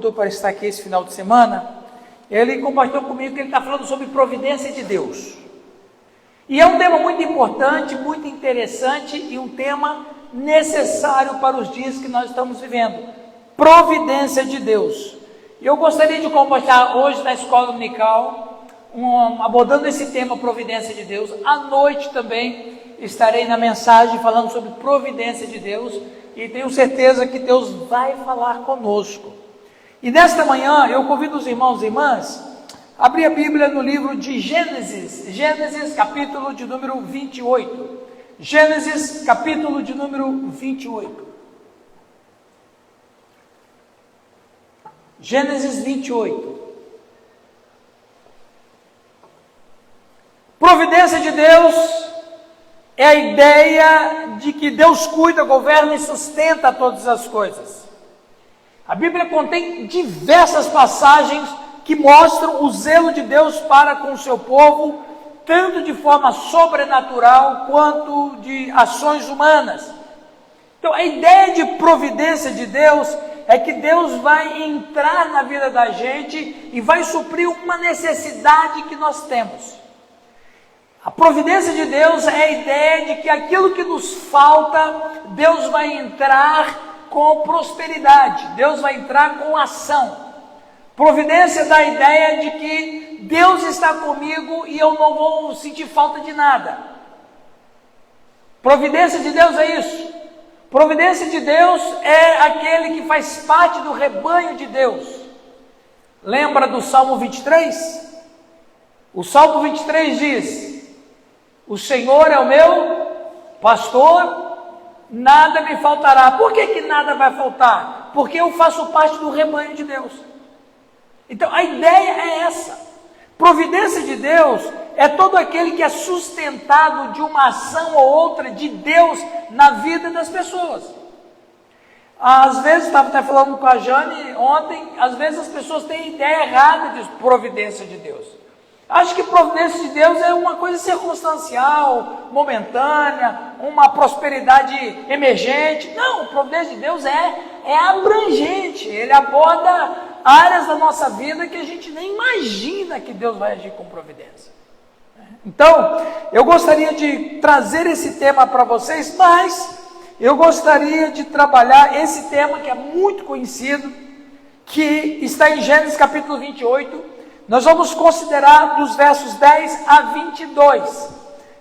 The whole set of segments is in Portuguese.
convidou para estar aqui esse final de semana, ele compartilhou comigo que ele está falando sobre providência de Deus. E é um tema muito importante, muito interessante e um tema necessário para os dias que nós estamos vivendo. Providência de Deus. E eu gostaria de compartilhar hoje na escola dominical, abordando esse tema, providência de Deus. À noite também estarei na mensagem falando sobre providência de Deus. E tenho certeza que Deus vai falar conosco. E nesta manhã eu convido os irmãos e irmãs a abrir a Bíblia no livro de Gênesis. Gênesis capítulo de número 28. Gênesis capítulo de número 28. Gênesis 28. Providência de Deus é a ideia de que Deus cuida, governa e sustenta todas as coisas. A Bíblia contém diversas passagens que mostram o zelo de Deus para com o seu povo, tanto de forma sobrenatural quanto de ações humanas. Então, a ideia de providência de Deus é que Deus vai entrar na vida da gente e vai suprir uma necessidade que nós temos. A providência de Deus é a ideia de que aquilo que nos falta, Deus vai entrar com prosperidade, Deus vai entrar com ação. Providência dá a ideia de que Deus está comigo e eu não vou sentir falta de nada. Providência de Deus é isso. Providência de Deus é aquele que faz parte do rebanho de Deus. Lembra do Salmo 23? O Salmo 23 diz: o Senhor é o meu pastor, nada me faltará. Por que nada vai faltar? Porque eu faço parte do rebanho de Deus. Então a ideia é essa. Providência de Deus é todo aquele que é sustentado de uma ação ou outra de Deus na vida das pessoas. Às vezes, estava até falando com a Jane ontem, às vezes as pessoas têm ideia errada de providência de Deus. Acho que providência de Deus é uma coisa circunstancial, momentânea, uma prosperidade emergente. Não, providência de Deus é abrangente, ele aborda áreas da nossa vida que a gente nem imagina que Deus vai agir com providência. Então, eu gostaria de trazer esse tema para vocês, mas eu gostaria de trabalhar esse tema que é muito conhecido, que está em Gênesis capítulo 28, nós vamos considerar dos versos 10 a 22.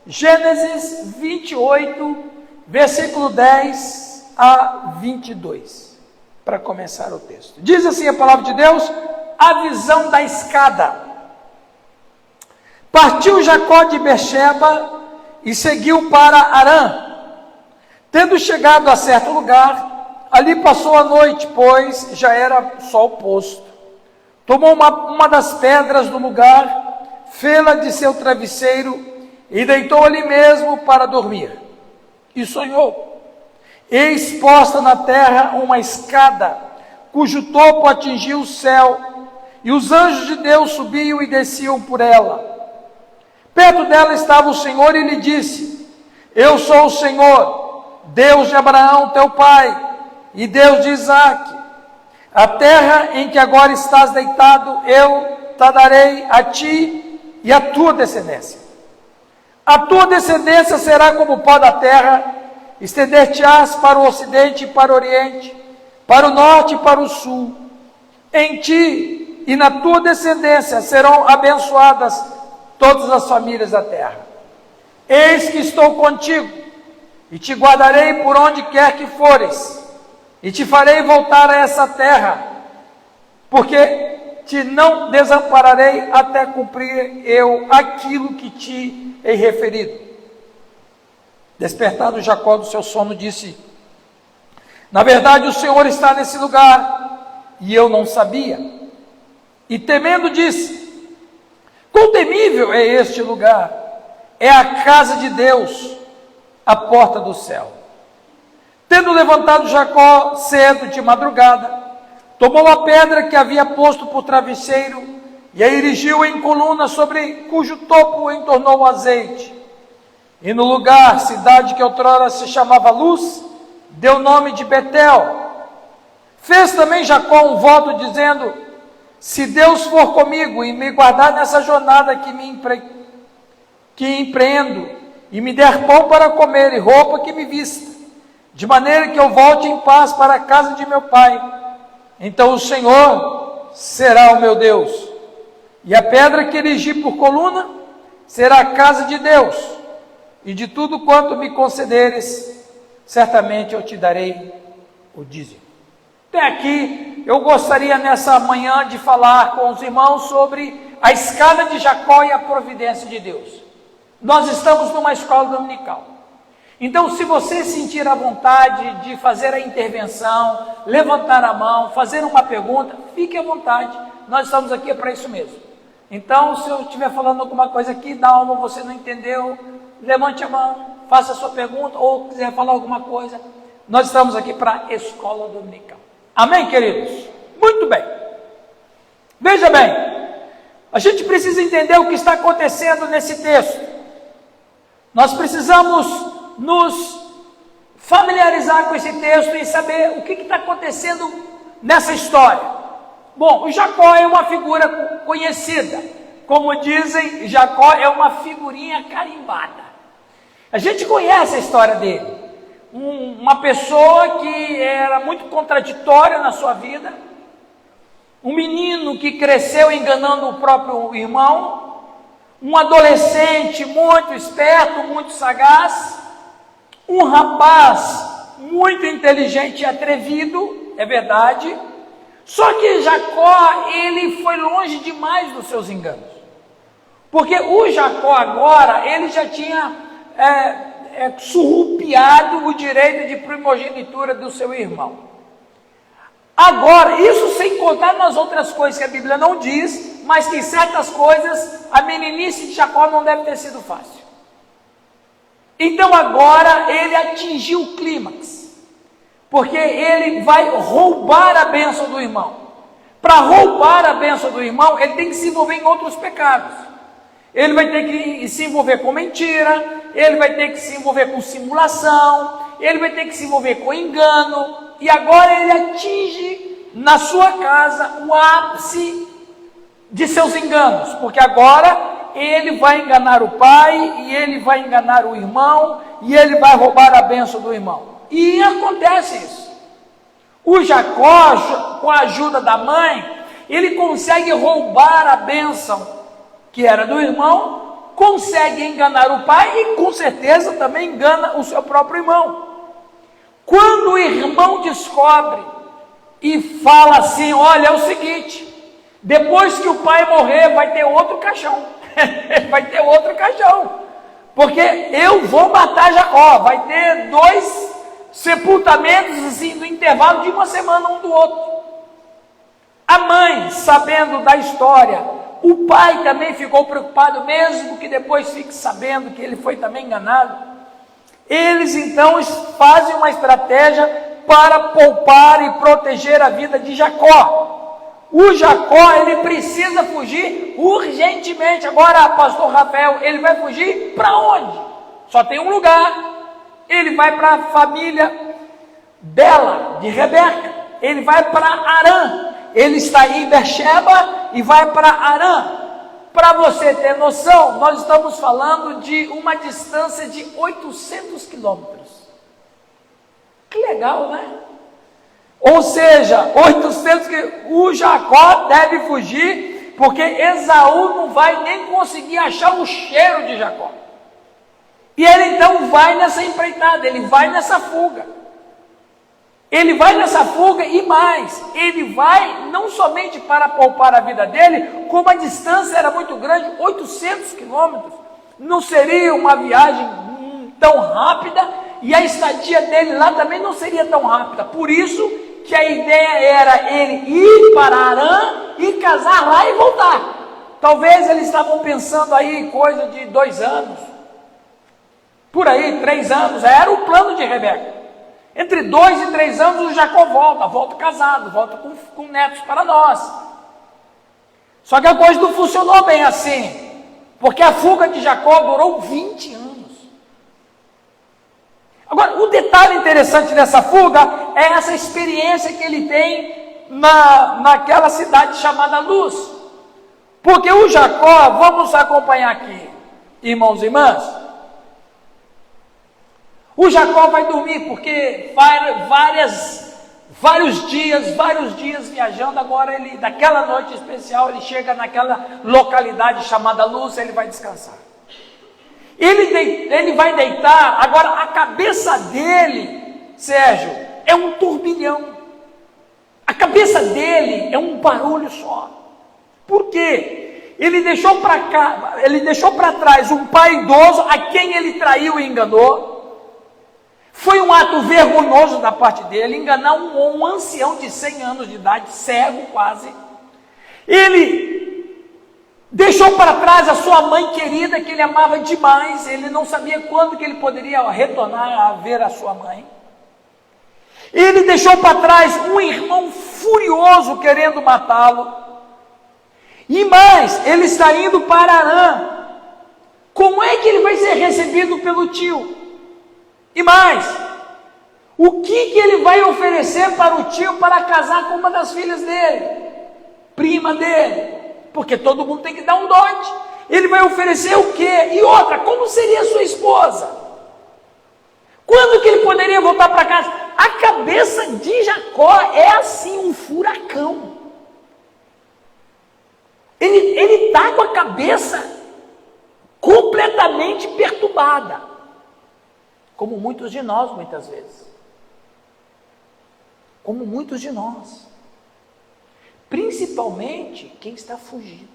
Gênesis 28, versículo 10 a 22. Para começar o texto. Diz assim a palavra de Deus, a visão da escada. Partiu Jacó de Berseba e seguiu para Harã. Tendo chegado a certo lugar, ali passou a noite, pois já era sol posto. Tomou uma das pedras do lugar, fê-la de seu travesseiro e deitou ali mesmo para dormir. E sonhou. Eis posta na terra uma escada, cujo topo atingia o céu, e os anjos de Deus subiam e desciam por ela. Perto dela estava o Senhor e lhe disse: eu sou o Senhor, Deus de Abraão teu pai, e Deus de Isaque. A terra em que agora estás deitado, eu te darei a ti e a tua descendência. A tua descendência será como o pó da terra, estender-te-ás para o ocidente e para o oriente, para o norte e para o sul. Em ti e na tua descendência serão abençoadas todas as famílias da terra. Eis que estou contigo, e te guardarei por onde quer que fores, e te farei voltar a essa terra, porque te não desampararei até cumprir eu aquilo que te hei referido. Despertado Jacó do seu sono, disse: na verdade o Senhor está nesse lugar, e eu não sabia. E temendo disse: quão temível é este lugar! É a casa de Deus, a porta do céu. Tendo levantado Jacó cedo de madrugada, tomou a pedra que havia posto por travesseiro e a erigiu em coluna, sobre cujo topo entornou o azeite. E no lugar, cidade que outrora se chamava Luz, deu nome de Betel. Fez também Jacó um voto dizendo: se Deus for comigo e me guardar nessa jornada que empreendo, e me der pão para comer e roupa que me vista, de maneira que eu volte em paz para a casa de meu pai, então o Senhor será o meu Deus, e a pedra que erigi por coluna será a casa de Deus, e de tudo quanto me concederes, certamente eu te darei o dízimo. Até aqui, eu gostaria nessa manhã de falar com os irmãos sobre a escada de Jacó e a providência de Deus. Nós estamos numa escola dominical. Então, se você sentir a vontade de fazer a intervenção, levantar a mão, fazer uma pergunta, fique à vontade. Nós estamos aqui para isso mesmo. Então, se eu estiver falando alguma coisa aqui, da alma você não entendeu, levante a mão, faça a sua pergunta, ou quiser falar alguma coisa. Nós estamos aqui para a escola dominical. Amém, queridos? Muito bem. Veja bem, a gente precisa entender o que está acontecendo nesse texto. Nós precisamos nos familiarizar com esse texto e saber o que está acontecendo nessa história. Bom, o Jacó é uma figura conhecida. Como dizem, Jacó é uma figurinha carimbada. A gente conhece a história dele. Uma pessoa que era muito contraditória na sua vida, um menino que cresceu enganando o próprio irmão, um adolescente muito esperto, muito sagaz, um rapaz muito inteligente e atrevido, é verdade, só que Jacó, ele foi longe demais dos seus enganos, porque o Jacó agora, ele já tinha surrupiado o direito de primogenitura do seu irmão. Agora, isso sem contar nas outras coisas que a Bíblia não diz, mas que em certas coisas a meninice de Jacó não deve ter sido fácil. Então agora ele atingiu o clímax, porque ele vai roubar a bênção do irmão. Para roubar a bênção do irmão, ele tem que se envolver em outros pecados. Ele vai ter que se envolver com mentira, ele vai ter que se envolver com simulação, ele vai ter que se envolver com engano, e agora ele atinge na sua casa o ápice de seus enganos, porque agora ele vai enganar o pai, e ele vai enganar o irmão, e ele vai roubar a bênção do irmão. E acontece isso. O Jacó, com a ajuda da mãe, ele consegue roubar a bênção que era do irmão, consegue enganar o pai e com certeza também engana o seu próprio irmão. Quando o irmão descobre e fala assim: olha, é o seguinte, depois que o pai morrer vai ter outro caixão, vai ter outro caixão, porque eu vou matar Jacó, vai ter 2 sepultamentos assim, no intervalo de uma semana um do outro. A mãe, sabendo da história, o pai também ficou preocupado, mesmo que depois fique sabendo que ele foi também enganado. Eles então fazem uma estratégia para poupar e proteger a vida de Jacó. O Jacó, ele precisa fugir urgentemente. Agora, pastor Rafael, ele vai fugir para onde? Só tem um lugar. Ele vai para a família dela, de Rebeca. Ele vai para Arã. Ele está em Beersheba e vai para Arã. Para você ter noção, nós estamos falando de uma distância de 800 quilômetros. Que legal, né? Ou seja, 800 quilômetros. O Jacó deve fugir, porque Esaú não vai nem conseguir achar o cheiro de Jacó. E ele então vai nessa empreitada, ele vai nessa fuga. Ele vai nessa fuga e mais, ele vai não somente para poupar a vida dele, como a distância era muito grande, 800 quilômetros, não seria uma viagem tão rápida, e a estadia dele lá também não seria tão rápida. Por isso que a ideia era ele ir para Arã e casar lá e voltar. Talvez eles estavam pensando aí coisa de 2 anos, por aí, 3 anos, era o plano de Rebeca. Entre 2 e 3 anos o Jacó volta casado, volta com netos para nós. Só que a coisa não funcionou bem assim, porque a fuga de Jacó durou 20 anos. Agora, o detalhe interessante dessa fuga é essa experiência que ele tem naquela cidade chamada Luz. Porque o Jacó, vamos acompanhar aqui, irmãos e irmãs. O Jacó vai dormir porque vários dias viajando, agora ele, daquela noite especial, ele chega naquela localidade chamada Luz, ele vai descansar. Ele vai deitar, agora a cabeça dele, Sérgio, é um turbilhão. A cabeça dele é um barulho só. Por quê? Ele deixou para trás um pai idoso a quem ele traiu e enganou. Foi um ato vergonhoso da parte dele, enganar um ancião de 100 anos de idade, cego quase. Ele deixou para trás a sua mãe querida, que ele amava demais. Ele não sabia quando que ele poderia retornar a ver a sua mãe. Ele deixou para trás um irmão furioso querendo matá-lo. E mais, ele está indo para Arã. Como é que ele vai ser recebido pelo tio? E mais, o que ele vai oferecer para o tio para casar com uma das filhas dele? Prima dele. Porque todo mundo tem que dar um dote. Ele vai oferecer o quê? E outra, como seria sua esposa? Quando que ele poderia voltar para casa? A cabeça de Jacó é assim, um furacão. Ele está com a cabeça completamente perturbada. Como muitos de nós, muitas vezes. Como muitos de nós. Principalmente quem está fugindo.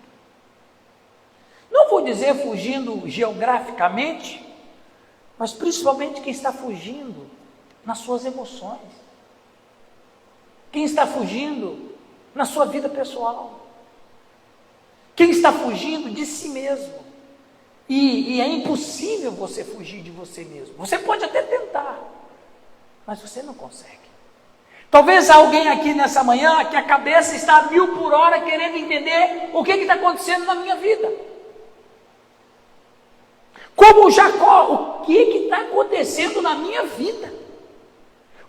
Não vou dizer fugindo geograficamente, mas principalmente quem está fugindo nas suas emoções. Quem está fugindo na sua vida pessoal. Quem está fugindo de si mesmo. E é impossível você fugir de você mesmo. Você pode até tentar, mas você não consegue. Talvez alguém aqui nessa manhã, que a cabeça está a 1000 por hora, querendo entender o que está acontecendo na minha vida. Como Jacó, o que está acontecendo na minha vida?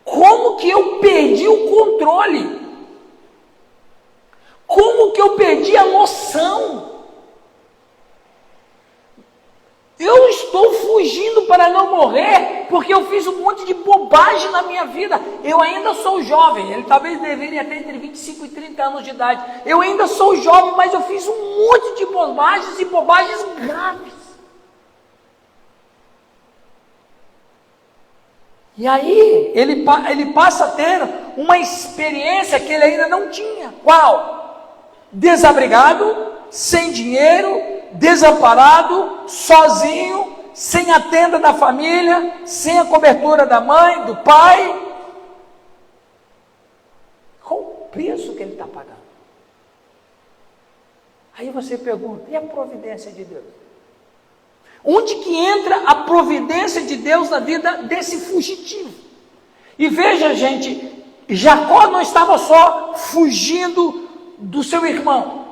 Como que eu perdi o controle? Como que eu perdi a noção? Eu estou fugindo para não morrer, porque eu fiz um monte de bobagem na minha vida. Eu ainda sou jovem, ele talvez deveria ter entre 25 e 30 anos de idade. Eu ainda sou jovem, mas eu fiz um monte de bobagens e bobagens graves. E aí, ele passa a ter uma experiência que ele ainda não tinha. Qual? Desabrigado, sem dinheiro, desamparado, sozinho, sem a tenda da família, sem a cobertura da mãe, do pai. Qual o preço que ele está pagando? Aí você pergunta, e a providência de Deus? Onde que entra a providência de Deus na vida desse fugitivo? E veja, gente, Jacó não estava só fugindo do seu irmão.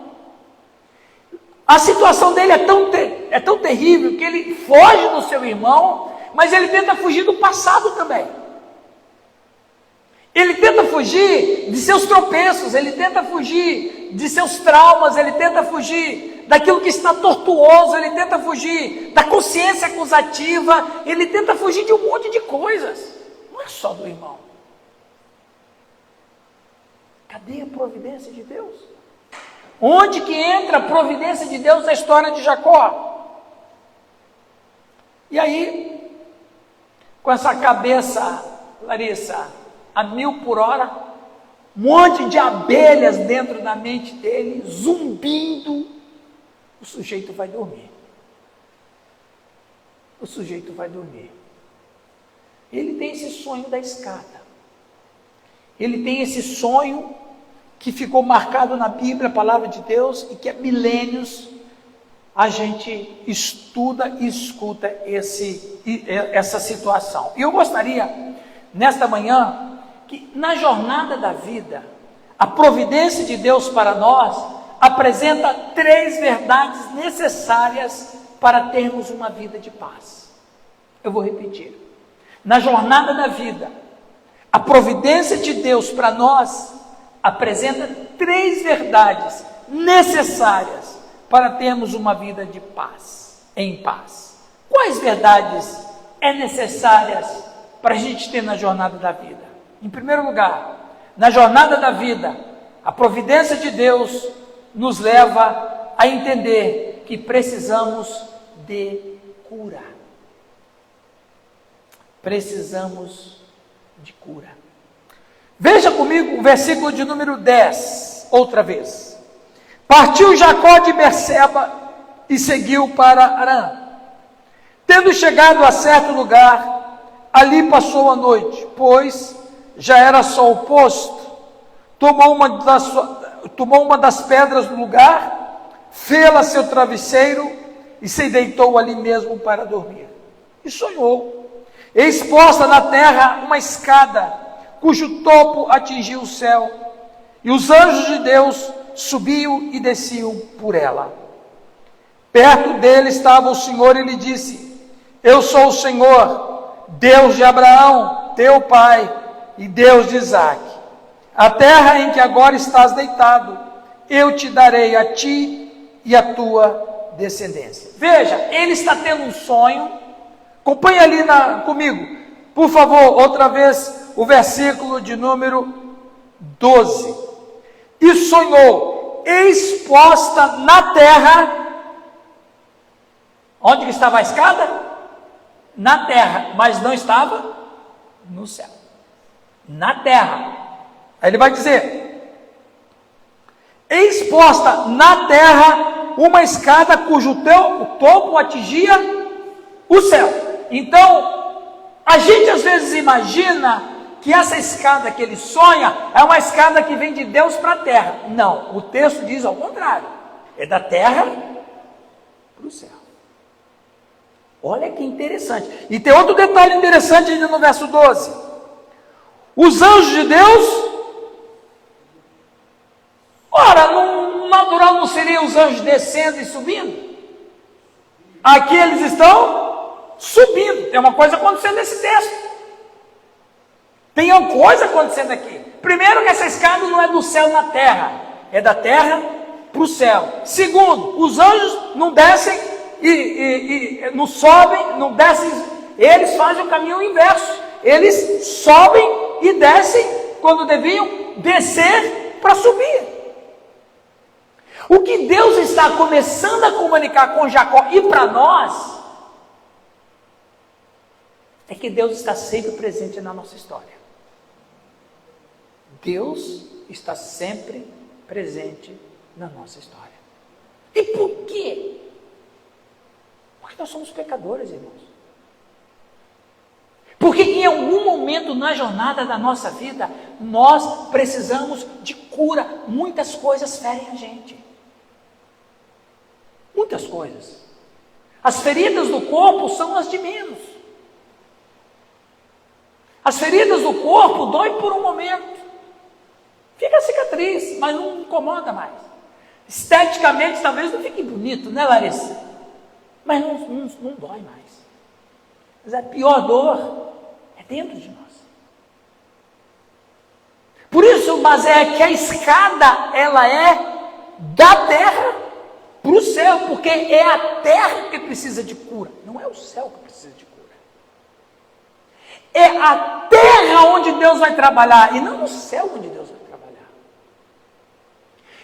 A situação dele é tão terrível que ele foge do seu irmão, mas ele tenta fugir do passado também. Ele tenta fugir de seus tropeços, ele tenta fugir de seus traumas, ele tenta fugir daquilo que está tortuoso, ele tenta fugir da consciência acusativa, ele tenta fugir de um monte de coisas. Não é só do irmão. Cadê a providência de Deus? Onde que entra a providência de Deus na história de Jacó? E aí, com essa cabeça, Larissa, a 1000 por hora, um monte de abelhas dentro da mente dele, zumbindo, o sujeito vai dormir. O sujeito vai dormir. Ele tem esse sonho da escada. Ele tem esse sonho que ficou marcado na Bíblia, a palavra de Deus, e que há milênios a gente estuda e escuta essa situação. E eu gostaria, nesta manhã, que na jornada da vida, a providência de Deus para nós apresenta 3 verdades necessárias para termos uma vida de paz. Eu vou repetir. Na jornada da vida, a providência de Deus para nós apresenta 3 verdades necessárias para termos uma vida de paz, em paz. Quais verdades é necessárias para a gente ter na jornada da vida? Em primeiro lugar, na jornada da vida, a providência de Deus nos leva a entender que precisamos de cura. Precisamos de cura. Veja comigo o versículo de número 10, outra vez. Partiu Jacó de Berseba e seguiu para Harã. Tendo chegado a certo lugar, ali passou a noite, pois já era sol posto. Tomou uma das pedras do lugar, fê-la seu travesseiro e se deitou ali mesmo para dormir. E sonhou. Eis posta na terra uma escada, cujo topo atingia o céu, e os anjos de Deus subiam e desciam por ela. Perto dele estava o Senhor e lhe disse: Eu sou o Senhor, Deus de Abraão, teu pai, e Deus de Isaque. A terra em que agora estás deitado, eu te darei a ti e a tua descendência. Veja, ele está tendo um sonho. Acompanhe ali comigo, por favor, outra vez, o versículo de número 12. E sonhou, eis posta na terra. Onde que estava a escada? Na terra, mas não estava no céu. Na terra. Aí ele vai dizer: eis posta na terra uma escada cujo topo atingia o céu. Então, a gente às vezes imagina que essa escada que ele sonha é uma escada que vem de Deus para a terra. Não, o texto diz ao contrário. É da terra para o céu. Olha que interessante. E tem outro detalhe interessante ainda no verso 12. Os anjos de Deus, ora, no natural não seriam os anjos descendo e subindo? Aqui eles estão subindo. Tem uma coisa acontecendo nesse texto. Tem uma coisa acontecendo aqui. Primeiro, que essa escada não é do céu na terra, é da terra para o céu. Segundo, os anjos não descem e não sobem, não descem, eles fazem o caminho inverso. Eles sobem e descem quando deviam descer para subir. O que Deus está começando a comunicar com Jacó e para nós é que Deus está sempre presente na nossa história. Deus está sempre presente na nossa história. E por quê? Porque nós somos pecadores, irmãos. Porque em algum momento na jornada da nossa vida, nós precisamos de cura. Muitas coisas ferem a gente. Muitas coisas. As feridas do corpo são as de menos. As feridas do corpo doem por um momento. Fica a cicatriz, mas não incomoda mais. Esteticamente talvez não fique bonito, né, Larissa? Mas não dói mais. Mas a pior dor é dentro de nós. Por isso, mas é que a escada, ela é da terra para o céu, porque é a terra que precisa de cura, não é o céu que precisa de cura. É a terra onde Deus vai trabalhar, e não o céu onde Deus vai trabalhar.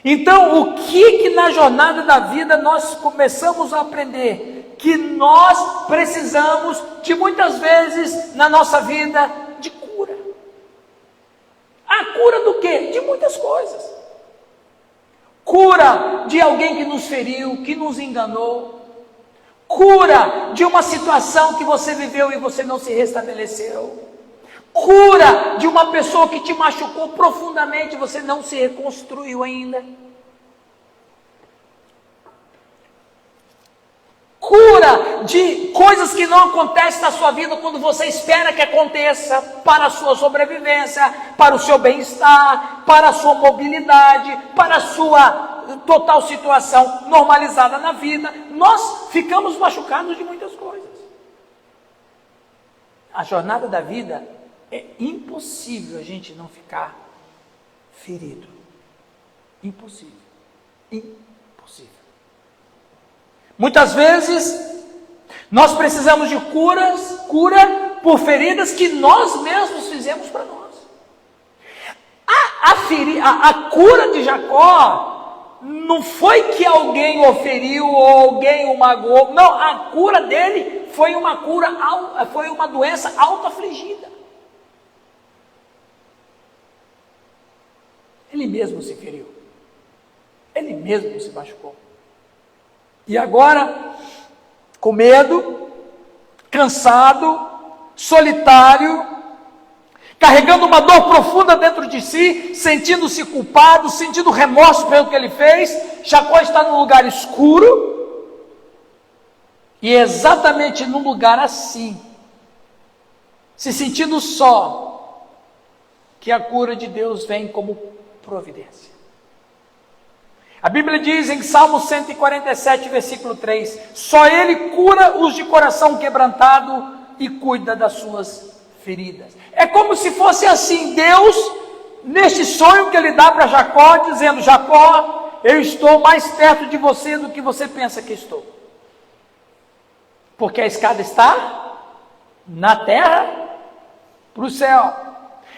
Então, o que na jornada da vida nós começamos a aprender? Que nós precisamos de muitas vezes na nossa vida de cura. A cura do quê? De muitas coisas. Cura de alguém que nos feriu, que nos enganou. Cura de uma situação que você viveu e você não se restabeleceu. Cura de uma pessoa que te machucou profundamente e você não se reconstruiu ainda. Cura de coisas que não acontecem na sua vida quando você espera que aconteça para a sua sobrevivência, para o seu bem-estar, para a sua mobilidade, para a sua total situação normalizada na vida. Nós ficamos machucados de muitas coisas. A jornada da vida É impossível a gente não ficar ferido. Impossível. Impossível. Muitas vezes, nós precisamos de cura por feridas que nós mesmos fizemos para nós. A cura de Jacó não foi que alguém o feriu ou alguém o magoou. Não, a cura dele foi uma doença auto-afligida. Ele mesmo se feriu. Ele mesmo se machucou. E agora, com medo, cansado, solitário, carregando uma dor profunda dentro de si, sentindo-se culpado, sentindo remorso pelo que ele fez, Jacó está num lugar escuro, e é exatamente num lugar assim, se sentindo só, que a cura de Deus vem como providência. A Bíblia diz em Salmo 147, versículo 3, só Ele cura os de coração quebrantado e cuida das suas feridas. É como se fosse assim, Deus, neste sonho que Ele dá para Jacó, dizendo, Jacó, eu estou mais perto de você do que você pensa que estou. Porque a escada está na terra para o céu.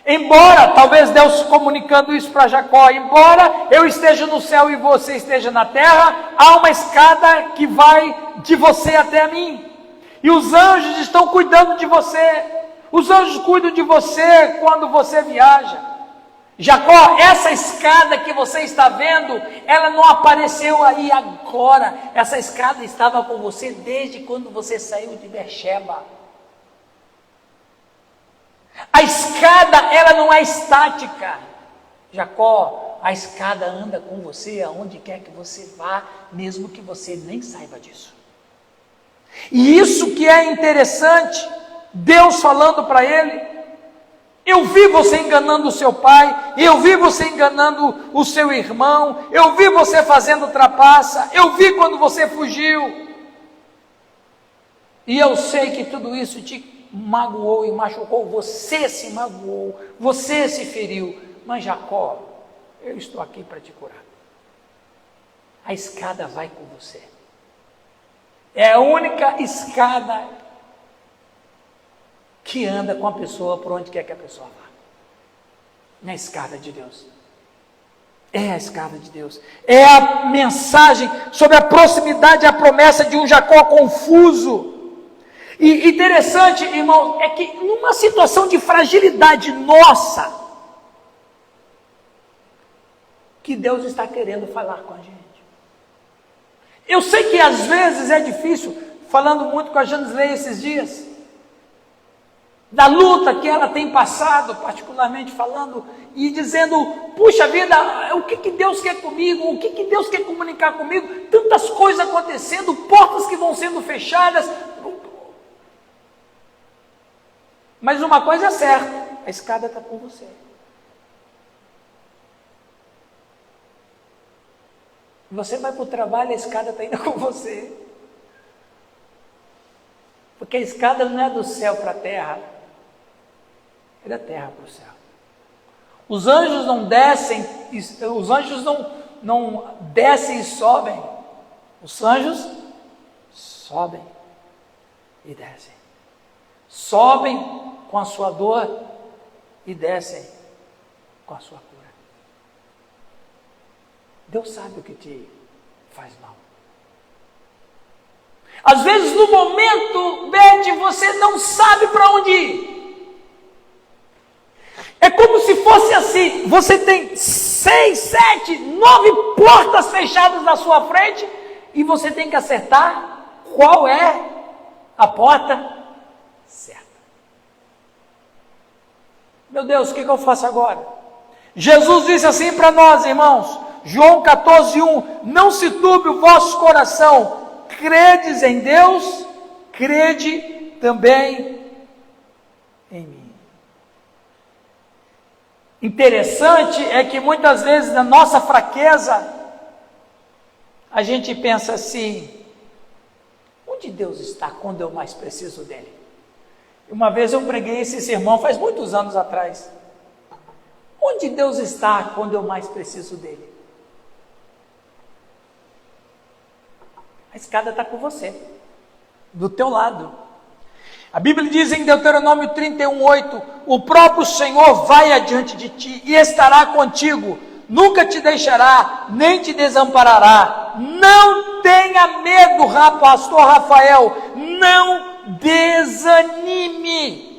Embora, talvez Deus comunicando isso para Jacó, embora eu esteja no céu e você esteja na terra, há uma escada que vai de você até a mim. E os anjos estão cuidando de você. Os anjos cuidam de você quando você viaja. Jacó, essa escada que você está vendo, ela não apareceu aí agora. Essa escada estava com você desde quando você saiu de Beersheba. A escada, ela não é estática. Jacó, a escada anda com você aonde quer que você vá, mesmo que você nem saiba disso. E isso que é interessante, Deus falando para ele, eu vi você enganando o seu pai, eu vi você enganando o seu irmão, eu vi você fazendo trapaça, eu vi quando você fugiu. E eu sei que tudo isso te magoou e machucou, você se magoou, você se feriu, mas Jacó, eu estou aqui para te curar. A escada vai com você. É a única escada que anda com a pessoa por onde quer que a pessoa vá. Na escada de Deus. É a escada de Deus. É a mensagem sobre a proximidade e a promessa de um Jacó confuso. E interessante, irmão, é que numa situação de fragilidade nossa, que Deus está querendo falar com a gente. Eu sei que às vezes é difícil, falando muito com a Janisley esses dias, da luta que ela tem passado, particularmente falando, e dizendo, puxa vida, o que Deus quer comigo, o que Deus quer comunicar comigo, tantas coisas acontecendo, portas que vão sendo fechadas. Mas uma coisa é certa, a escada está com você. Você vai para o trabalho, a escada está indo com você. Porque a escada não é do céu para a terra, é da terra para o céu. Os anjos não descem, os anjos não descem e sobem. Os anjos sobem e descem. Sobem com a sua dor e descem com a sua cura. Deus sabe o que te faz mal. Às vezes no momento, Beth, você não sabe para onde ir. É como se fosse assim, você tem 6, 7, 9 portas fechadas na sua frente e você tem que acertar qual é a porta certa. Meu Deus, o que eu faço agora? Jesus disse assim para nós, irmãos, João 14:1, não se turbe o vosso coração, credes em Deus, crede também em mim. Interessante é que muitas vezes na nossa fraqueza, a gente pensa assim, onde Deus está quando eu mais preciso dele? Uma vez eu preguei esse sermão, faz muitos anos atrás. Onde Deus está quando eu mais preciso dele? A escada está com você, do teu lado. A Bíblia diz em Deuteronômio 31:8, o próprio Senhor vai adiante de ti e estará contigo, nunca te deixará, nem te desamparará. Não tenha medo, pastor Rafael, não desanime.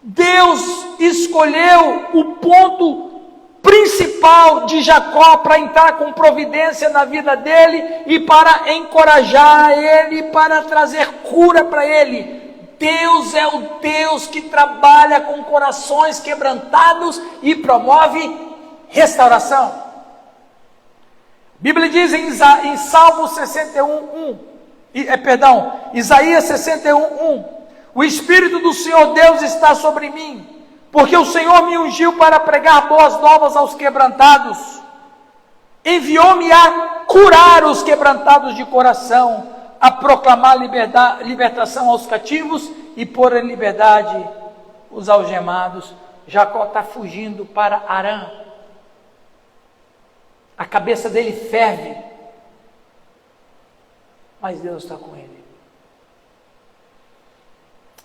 Deus escolheu o ponto principal de Jacó para entrar com providência na vida dele e para encorajar ele, para trazer cura para ele. Deus é o Deus que trabalha com corações quebrantados e promove restauração. A Bíblia diz em Salmo 61:1, Isaías 61:1, o Espírito do Senhor Deus está sobre mim, porque o Senhor me ungiu para pregar boas novas aos quebrantados, enviou-me a curar os quebrantados de coração, a proclamar libertação aos cativos e pôr em liberdade os algemados. Jacó está fugindo para Harã. A cabeça dele ferve, mas Deus está com ele.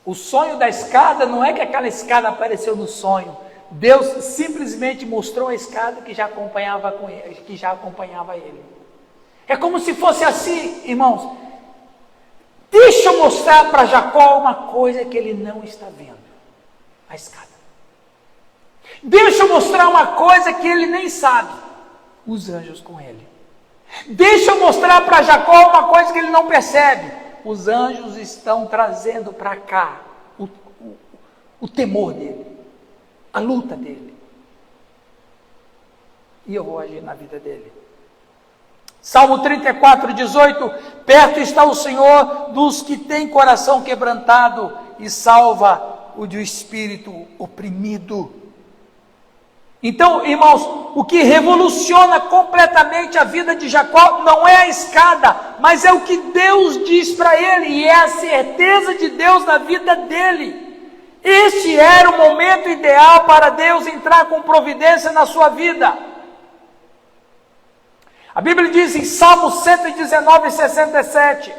O sonho da escada não é que aquela escada apareceu no sonho. Deus simplesmente mostrou a escada que já acompanhava ele. É como se fosse assim, irmãos. Deixa eu mostrar para Jacó uma coisa que ele não está vendo. A escada. Deixa eu mostrar uma coisa que ele nem sabe. Os anjos com ele. Deixa eu mostrar para Jacó uma coisa que ele não percebe. Os anjos estão trazendo para cá o temor dele, a luta dele. E eu vou agir na vida dele. Salmo 34:18, perto está o Senhor dos que têm coração quebrantado e salva o de espírito oprimido. Então, irmãos, o que revoluciona completamente a vida de Jacó não é a escada, mas é o que Deus diz para ele, e é a certeza de Deus na vida dele. Este era o momento ideal para Deus entrar com providência na sua vida. A Bíblia diz em Salmo 119:67,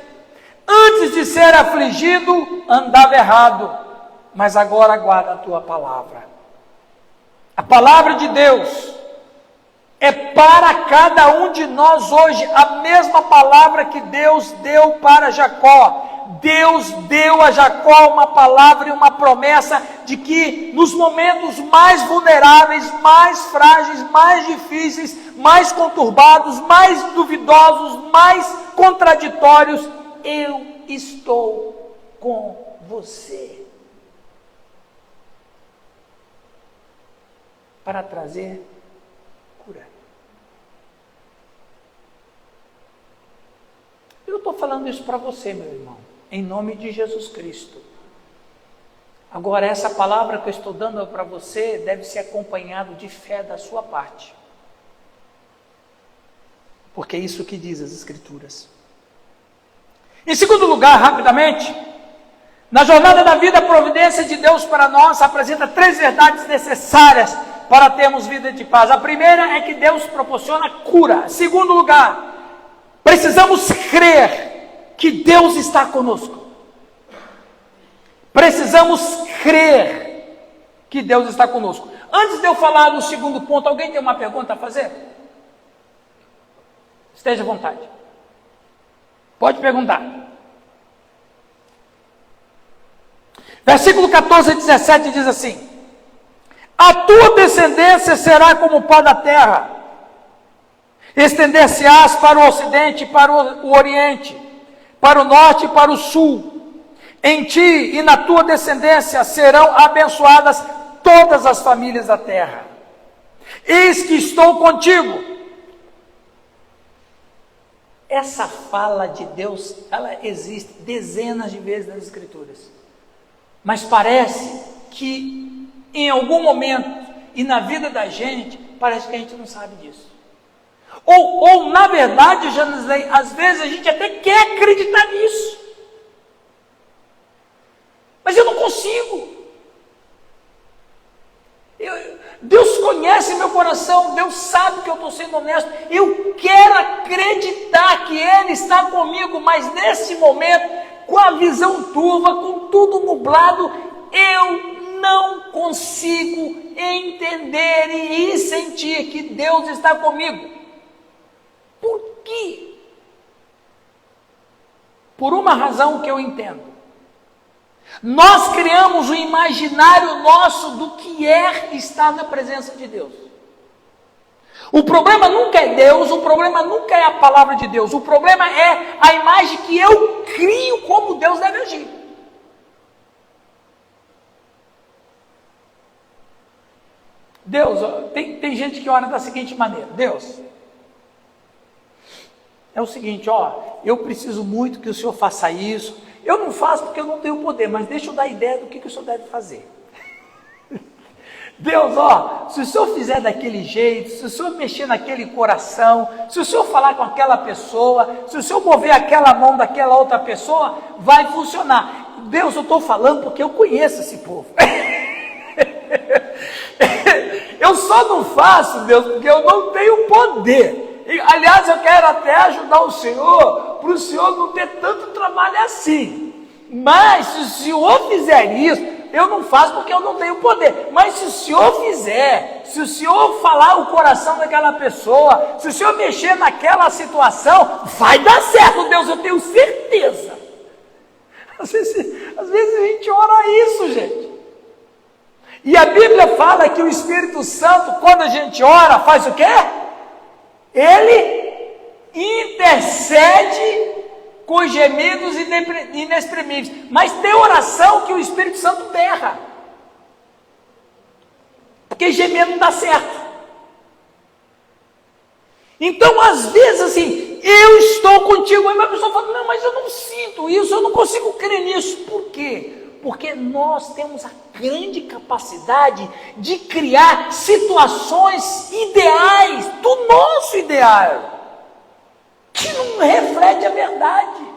antes de ser afligido, andava errado, mas agora guarda a tua palavra. A palavra de Deus é para cada um de nós hoje, a mesma palavra que Deus deu para Jacó. Deus deu a Jacó uma palavra e uma promessa de que nos momentos mais vulneráveis, mais frágeis, mais difíceis, mais conturbados, mais duvidosos, mais contraditórios, eu estou com você. Para trazer cura. Eu estou falando isso para você, meu irmão, em nome de Jesus Cristo. Agora, essa palavra que eu estou dando para você deve ser acompanhado de fé da sua parte. Porque é isso que diz as Escrituras. Em segundo lugar, rapidamente, na jornada da vida, a providência de Deus para nós apresenta 3 verdades necessárias para termos vida de paz. A primeira é que Deus proporciona cura. Em segundo lugar, precisamos crer que Deus está conosco. Precisamos crer que Deus está conosco. Antes de eu falar do segundo ponto, alguém tem uma pergunta a fazer? Esteja à vontade. Pode perguntar. Versículo 14:17 diz assim: a tua descendência será como o pó da terra, estender-se-ás para o ocidente e para o oriente, para o norte e para o sul. Em ti e na tua descendência serão abençoadas todas as famílias da terra. Eis que estou contigo. Essa fala de Deus, ela existe dezenas de vezes nas Escrituras. Mas parece que em algum momento, e na vida da gente, parece que a gente não sabe disso. Ou na verdade, Janisley, às vezes a gente até quer acreditar nisso. Mas eu não consigo. coração, Deus sabe que eu estou sendo honesto, eu quero acreditar que Ele está comigo, mas nesse momento, com a visão turva, com tudo nublado, eu não consigo entender e sentir que Deus está comigo. Por quê? Por uma razão que eu entendo. Nós criamos um imaginário nosso do que é estar na presença de Deus. O problema nunca é Deus, o problema nunca é a palavra de Deus, o problema é a imagem que eu crio como Deus deve agir. Deus, tem gente que ora da seguinte maneira: Deus, é o seguinte, eu preciso muito que o Senhor faça isso. Eu não faço porque eu não tenho poder, mas deixa eu dar ideia do que o Senhor deve fazer. Deus, se o Senhor fizer daquele jeito, se o Senhor mexer naquele coração, se o Senhor falar com aquela pessoa, se o Senhor mover aquela mão daquela outra pessoa, vai funcionar. Deus, eu estou falando porque eu conheço esse povo. Eu só não faço, Deus, porque eu não tenho poder. E, aliás, eu quero até ajudar o Senhor, para o Senhor não ter tanto trabalho assim. Mas se o Senhor fizer isso, eu não faço porque eu não tenho poder. Mas se o Senhor fizer, se o Senhor falar o coração daquela pessoa, se o Senhor mexer naquela situação, vai dar certo, Deus, eu tenho certeza. Às vezes a gente ora isso, gente. E a Bíblia fala que o Espírito Santo, quando a gente ora, faz o quê? Ele intercede com gemidos inexprimíveis. Mas tem oração que o Espírito Santo berra, porque gemer não dá certo. Então, às vezes, assim, eu estou contigo, aí uma pessoa fala: não, mas eu não sinto isso, eu não consigo crer nisso. Por quê? Porque nós temos a grande capacidade de criar situações ideais do nosso ideal, que não reflete a verdade.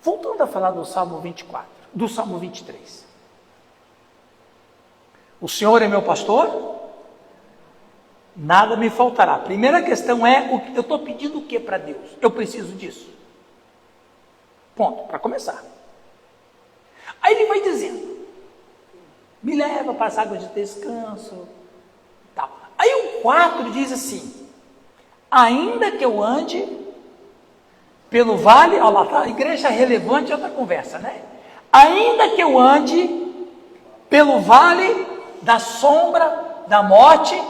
Voltando a falar do Salmo 24, do Salmo 23. O Senhor é meu pastor, nada me faltará. Primeira questão é, eu estou pedindo o que para Deus? Eu preciso disso. Ponto, para começar. Aí ele vai dizendo: me leva para as águas de descanso. Tal. Aí o 4 diz assim: ainda que eu ande pelo vale, olha lá, tá, a igreja relevante é outra conversa, né? Ainda que eu ande pelo vale da sombra da morte,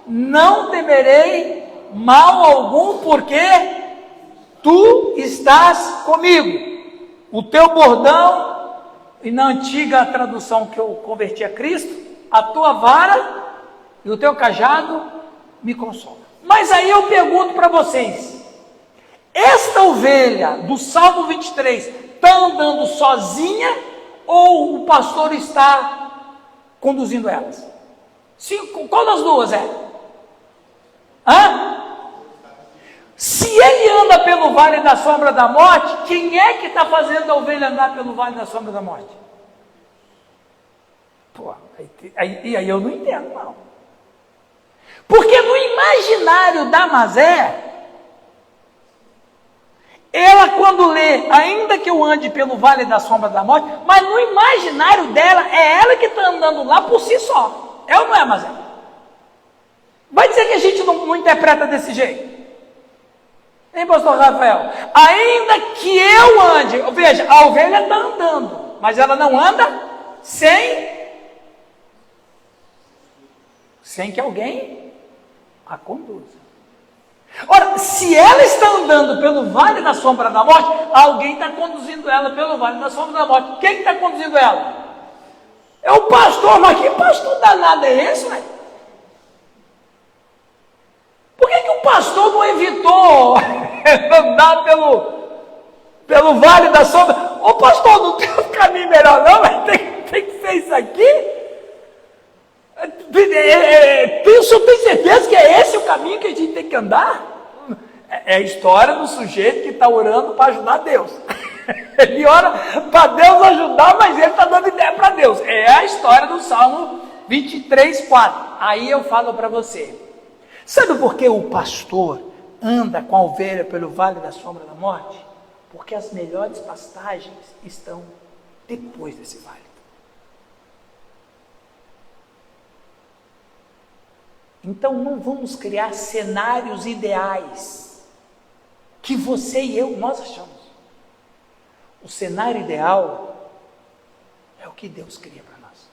não temerei mal algum, porque tu estás comigo. O teu bordão, e na antiga tradução que eu converti a Cristo, a tua vara e o teu cajado me consolam. Mas aí eu pergunto para vocês: esta ovelha do Salmo 23 está andando sozinha ou o pastor está conduzindo elas? Qual das duas é? Se ele anda pelo vale da sombra da morte, quem é que está fazendo a ovelha andar pelo vale da sombra da morte? Aí eu não entendo, não. Porque no imaginário da Mazé, ela quando lê, ainda que eu ande pelo vale da sombra da morte, mas no imaginário dela, é ela que está andando lá por si só. É ou não é, Mazé? Vai dizer que a gente não interpreta desse jeito? Hein, pastor Rafael? Ainda que eu ande, veja, a ovelha está andando, mas ela não anda sem que alguém a conduza. Ora, se ela está andando pelo vale da sombra da morte, alguém está conduzindo ela pelo vale da sombra da morte. Quem está conduzindo ela? É o pastor. Mas que pastor danado é esse, velho? Por que o pastor não evitou andar pelo vale da sombra? Ô pastor, não tem um caminho melhor não, mas tem que ser isso aqui? O senhor tem certeza que é esse o caminho que a gente tem que andar? É a história do sujeito que está orando para ajudar Deus. Ele ora para Deus ajudar, mas ele está dando ideia para Deus. É a história do Salmo 23, 4. Aí eu falo para você. Sabe por que o pastor anda com a ovelha pelo vale da sombra da morte? Porque as melhores pastagens estão depois desse vale. Então não vamos criar cenários ideais que você e eu, nós achamos. O cenário ideal é o que Deus cria para nós.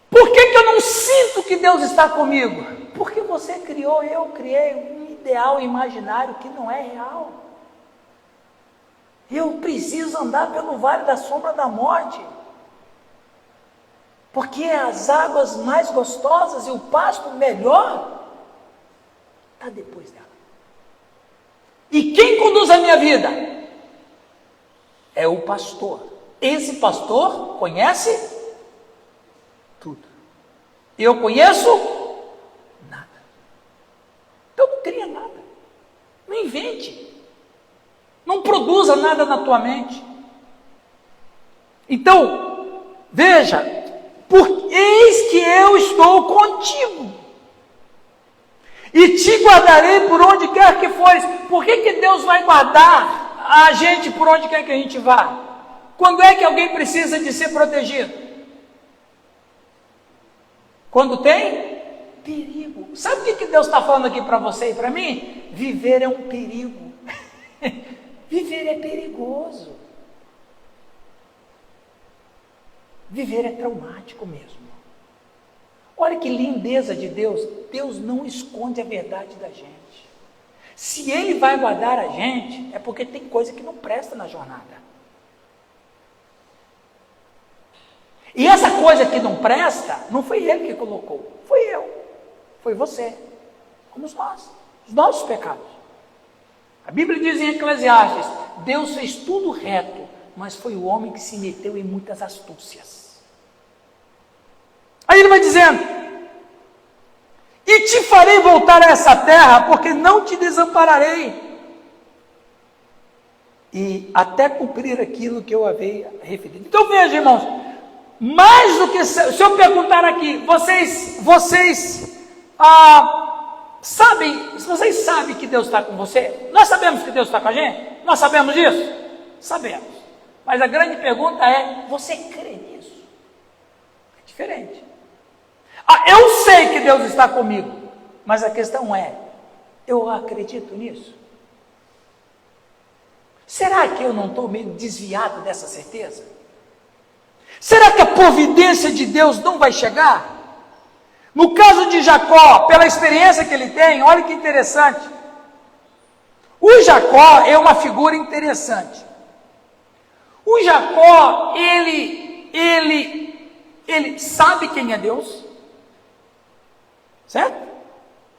Por que eu não sinto que Deus está comigo? Porque você criou, eu criei um ideal imaginário que não é real. Eu preciso andar pelo vale da sombra da morte. Porque as águas mais gostosas e o pasto melhor está depois dela. E quem conduz a minha vida? É o pastor. Esse pastor conhece tudo. Eu conheço nada. Então não cria nada. Não invente. Não produza nada na tua mente. Então, veja, eis que eu estou contigo, e te guardarei por onde quer que fores. Por que Deus vai guardar a gente por onde quer que a gente vá? Quando é que alguém precisa de ser protegido? Quando tem perigo. Sabe o que Deus está falando aqui para você e para mim? Viver é um perigo. Viver é perigoso. Viver é traumático mesmo. Olha que lindeza de Deus. Deus não esconde a verdade da gente. Se Ele vai guardar a gente, é porque tem coisa que não presta na jornada. E essa coisa que não presta, não foi Ele que colocou. Foi eu. Foi você. Fomos nós. Os nossos pecados. A Bíblia diz em Eclesiastes, Deus fez tudo reto, mas foi o homem que se meteu em muitas astúcias. Aí ele vai dizendo, e te farei voltar a essa terra, porque não te desampararei, e até cumprir aquilo que eu havia referido. Então veja, irmãos, mais do que, se eu perguntar aqui, vocês sabem que Deus está com você? Nós sabemos que Deus está com a gente? Nós sabemos disso? Sabemos. Mas a grande pergunta é, você crê nisso? É diferente. Eu sei que Deus está comigo, mas a questão é, eu acredito nisso? Será que eu não estou meio desviado dessa certeza? Será que a providência de Deus não vai chegar? No caso de Jacó, pela experiência que ele tem, olha que interessante. O Jacó é uma figura interessante. O Jacó, ele sabe quem é Deus. Certo?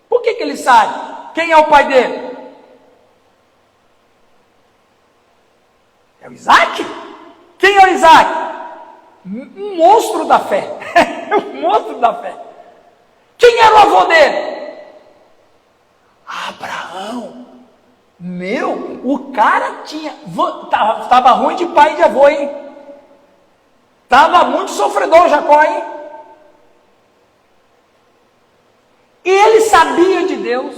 Por que ele sabe? Quem é o pai dele? É o Isaac? Quem é o Isaac? Um monstro da fé. Um monstro da fé. Quem era o avô dele? Abraão. O cara estava ruim de pai e de avô, hein? Estava muito sofredor Jacó, hein? E ele sabia de Deus,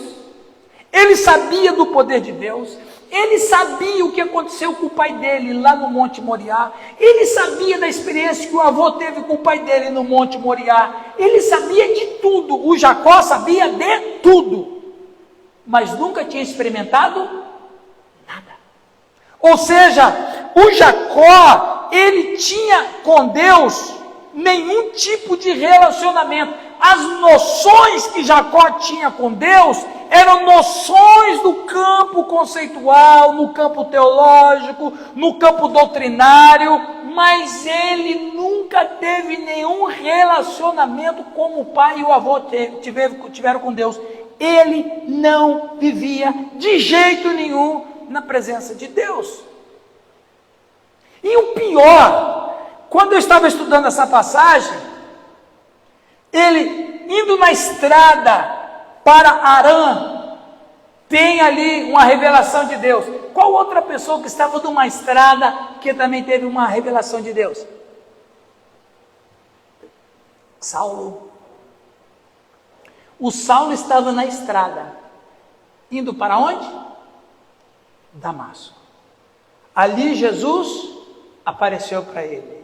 ele sabia do poder de Deus, ele sabia o que aconteceu com o pai dele lá no Monte Moriá, ele sabia da experiência que o avô teve com o pai dele no Monte Moriá, ele sabia de tudo, o Jacó sabia de tudo, mas nunca tinha experimentado nada. Ou seja, o Jacó, ele tinha com Deus nenhum tipo de relacionamento. As noções que Jacó tinha com Deus eram noções do campo conceitual, no campo teológico, no campo doutrinário, mas ele nunca teve nenhum relacionamento como o pai e o avô tiveram com Deus. Ele não vivia de jeito nenhum na presença de Deus. E o pior, quando eu estava estudando essa passagem, ele indo na estrada para Arã, tem ali uma revelação de Deus. Qual outra pessoa que estava numa estrada que também teve uma revelação de Deus? Saulo. O Saulo estava na estrada, indo para onde? Damasco. Ali Jesus apareceu para ele.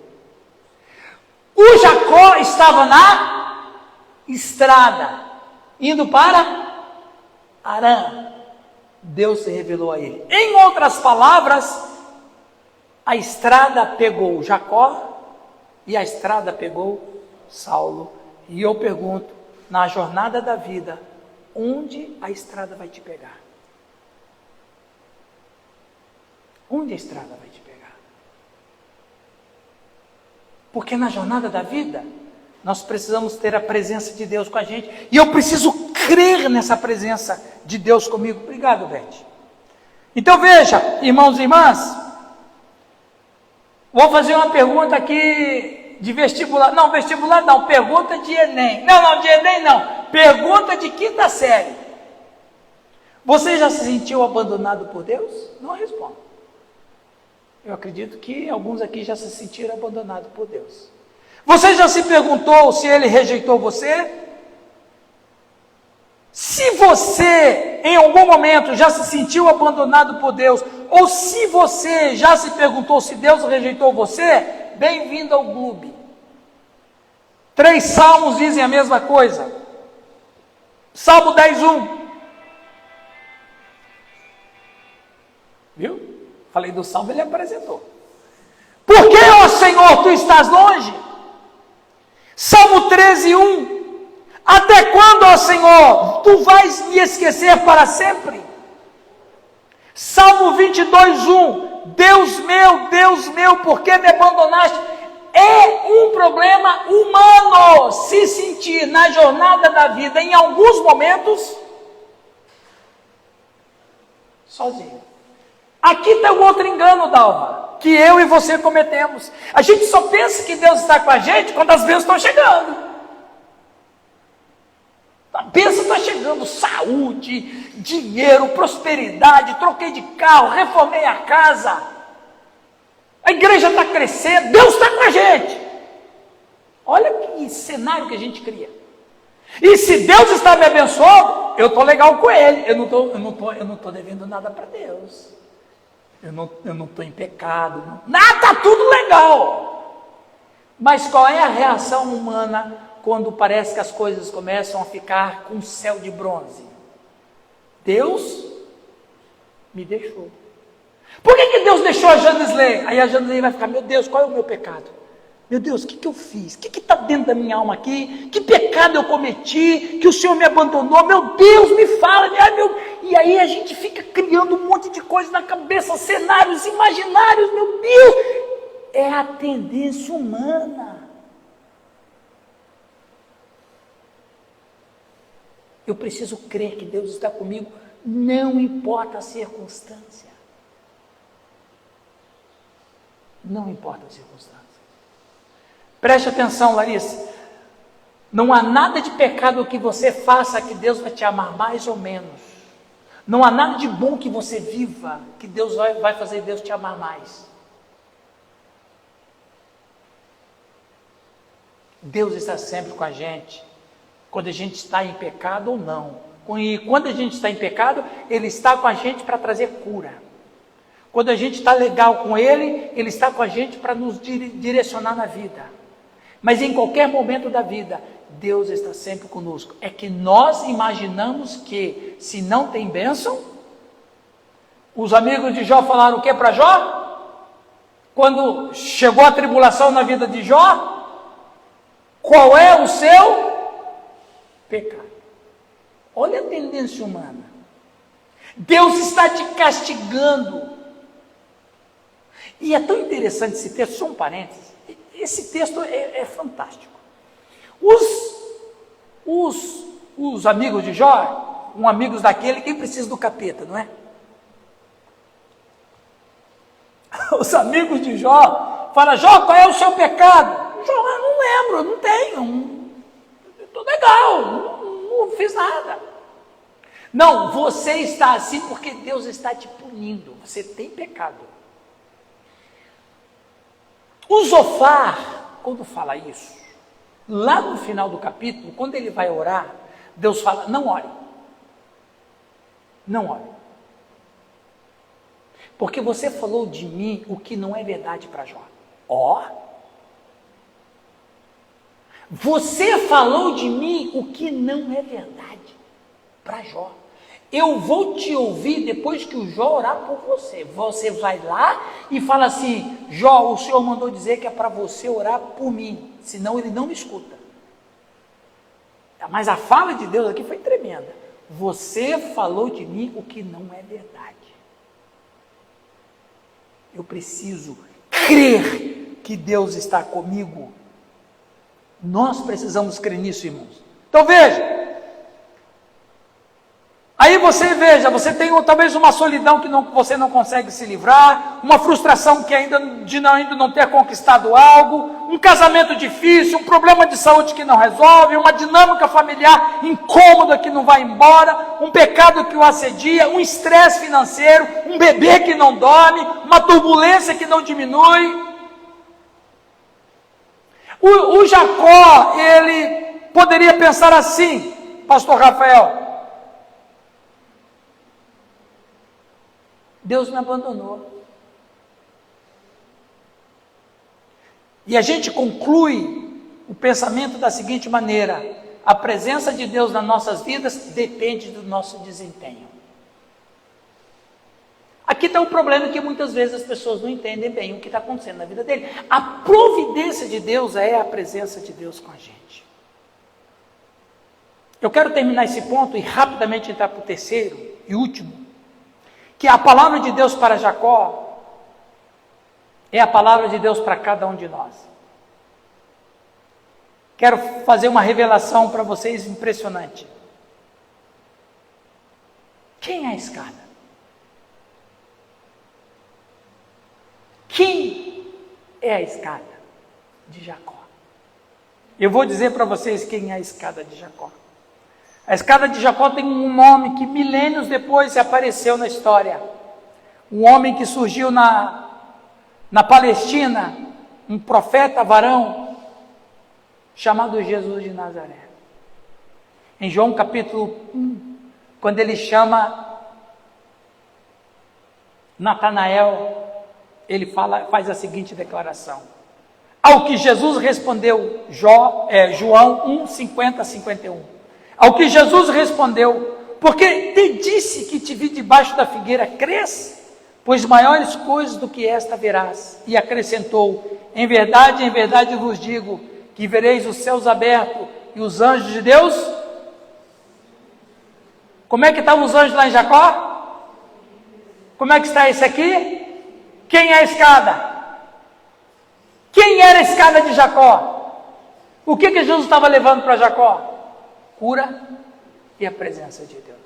O Jacó estava na estrada, indo para Harã. Deus se revelou a ele. Em outras palavras, a estrada pegou Jacó e a estrada pegou Saulo. E eu pergunto, na jornada da vida, onde a estrada vai te pegar? Onde a estrada vai te pegar? Porque na jornada da vida, nós precisamos ter a presença de Deus com a gente. E eu preciso crer nessa presença de Deus comigo. Obrigado, Beth. Então veja, irmãos e irmãs, vou fazer uma pergunta aqui de vestibular. Não, vestibular não, pergunta de Enem. Não, de Enem não. Pergunta de quinta série. Você já se sentiu abandonado por Deus? Não responda. Eu acredito que alguns aqui já se sentiram abandonados por Deus. Você já se perguntou se Ele rejeitou você? Se você, em algum momento, já se sentiu abandonado por Deus, ou se você já se perguntou se Deus rejeitou você, bem-vindo ao clube. 3 salmos dizem a mesma coisa. Salmo 10:1. Viu? Falei do salmo, ele apresentou. Por que, ó Senhor, tu estás longe? Salmo 13:1. Até quando, ó Senhor, tu vais me esquecer para sempre? Salmo 22:1. Deus meu, por que me abandonaste? É um problema humano se sentir na jornada da vida, em alguns momentos, sozinho. Aqui está um outro engano, Dalva, que eu e você cometemos. A gente só pensa que Deus está com a gente quando as bênçãos estão chegando. A bênção está chegando, saúde, dinheiro, prosperidade, troquei de carro, reformei a casa, a igreja está crescendo, Deus está com a gente. Olha que cenário que a gente cria. E se Deus está me abençoando, eu estou legal com Ele, eu não estou devendo nada para Deus. Eu não estou em pecado. Nada, está tudo legal. Mas qual é a reação humana quando parece que as coisas começam a ficar com céu de bronze? Deus me deixou. Por que Deus deixou a Janisley? Aí a Janisley vai ficar, meu Deus, qual é o meu pecado? Meu Deus, o que eu fiz? O que está dentro da minha alma aqui? Que pecado eu cometi? Que o Senhor me abandonou? Meu Deus, me fala. E aí a gente fica criando um monte de coisa na cabeça, cenários imaginários, meu Deus. É a tendência humana. Eu preciso crer que Deus está comigo, não importa a circunstância. Não importa a circunstância. Preste atenção, Larissa. Não há nada de pecado que você faça que Deus vai te amar mais ou menos. Não há nada de bom que você viva que Deus vai fazer Deus te amar mais. Deus está sempre com a gente, quando a gente está em pecado ou não. E quando a gente está em pecado, Ele está com a gente para trazer cura. Quando a gente está legal com Ele, Ele está com a gente para nos direcionar na vida. Mas em qualquer momento da vida, Deus está sempre conosco. É que nós imaginamos que, se não tem bênção, os amigos de Jó falaram o que para Jó? Quando chegou a tribulação na vida de Jó, qual é o seu pecado? Olha a tendência humana. Deus está te castigando. E é tão interessante esse texto, só um parênteses. Esse texto é fantástico. Os amigos de Jó, amigos daquele, quem precisa do capeta, não é? Os amigos de Jó falam, Jó, qual é o seu pecado? Jó, eu não lembro, não tenho, estou legal, não fiz nada. Não, você está assim porque Deus está te punindo. Você tem pecado. O Zofar, quando fala isso, lá no final do capítulo, quando ele vai orar, Deus fala, não ore. Não ore. Porque você falou de mim o que não é verdade para Jó. Ó. Você falou de mim o que não é verdade para Jó. Eu vou te ouvir depois que o Jó orar por você. Você vai lá e fala assim, Jó, o Senhor mandou dizer que é para você orar por mim, senão ele não me escuta. Mas a fala de Deus aqui foi tremenda. Você falou de mim o que não é verdade. Eu preciso crer que Deus está comigo. Nós precisamos crer nisso, irmãos. Então veja. Aí você veja, você tem talvez uma solidão que você não consegue se livrar, uma frustração que ainda não ter conquistado algo, um casamento difícil, um problema de saúde que não resolve, uma dinâmica familiar incômoda que não vai embora, um pecado que o assedia, um estresse financeiro, um bebê que não dorme, uma turbulência que não diminui. O Jacó, ele poderia pensar assim, pastor Rafael, Deus me abandonou. E a gente conclui o pensamento da seguinte maneira: a presença de Deus nas nossas vidas depende do nosso desempenho. Aqui está o problema que muitas vezes as pessoas não entendem bem o que está acontecendo na vida dele. A providência de Deus é a presença de Deus com a gente. Eu quero terminar esse ponto e rapidamente entrar para o terceiro e último, que a palavra de Deus para Jacó é a palavra de Deus para cada um de nós. Quero fazer uma revelação para vocês impressionante. Quem é a escada? Quem é a escada de Jacó? Eu vou dizer para vocês quem é a escada de Jacó. A escada de Jacó tem um nome que milênios depois apareceu na história. Um homem que surgiu na Palestina, um profeta varão, chamado Jesus de Nazaré. Em João capítulo 1, quando ele chama Natanael, ele faz a seguinte declaração. Ao que Jesus respondeu, João 1, 50 a 51. Ao que Jesus respondeu, porque te disse que te vi debaixo da figueira, crês? Pois maiores coisas do que esta verás. E acrescentou, em verdade vos digo, que vereis os céus abertos e os anjos de Deus. Como é que estavam os anjos lá em Jacó? Como é que está esse aqui? Quem é a escada? Quem era a escada de Jacó? O que Jesus estava levando para Jacó? Cura e a presença de Deus.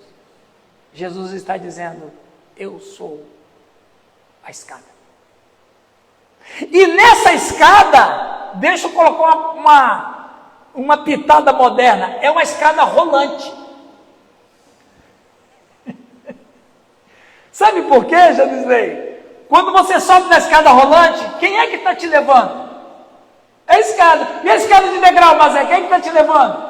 Jesus está dizendo, eu sou a escada. E nessa escada, deixa eu colocar uma pitada moderna, é uma escada rolante. Sabe por quê, Janisley? Quando você sobe na escada rolante, quem é que está te levando? É a escada. E a escada de degrau, mas quem é que está te levando?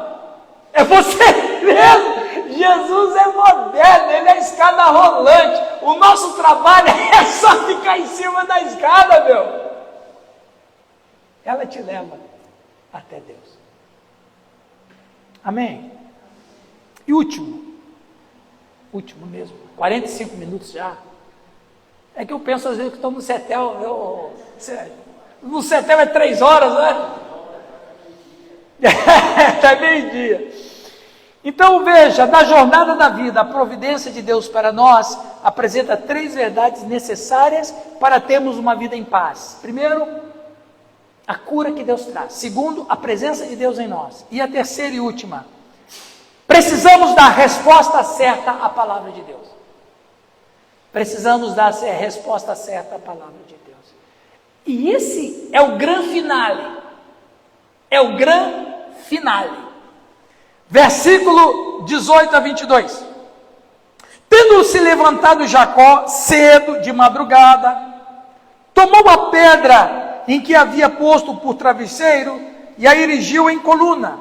É você mesmo. Jesus é moderno, ele é a escada rolante. O nosso trabalho é só ficar em cima da escada, meu. Ela te leva até Deus. Amém? E último mesmo, 45 minutos já. É que eu penso às vezes que estou no CETEL, no CETEL é 3 horas, né? Está meio-dia. Então veja, da jornada da vida, a providência de Deus para nós apresenta 3 verdades necessárias para termos uma vida em paz. Primeiro, a cura que Deus traz. Segundo, a presença de Deus em nós. E a terceira e última, precisamos dar resposta certa à palavra de Deus. Precisamos dar a resposta certa à palavra de Deus. E esse é o grande finale. É o grande finale. Versículo 18 a 22. Tendo se levantado Jacó cedo, de madrugada, tomou a pedra em que havia posto por travesseiro e a erigiu em coluna,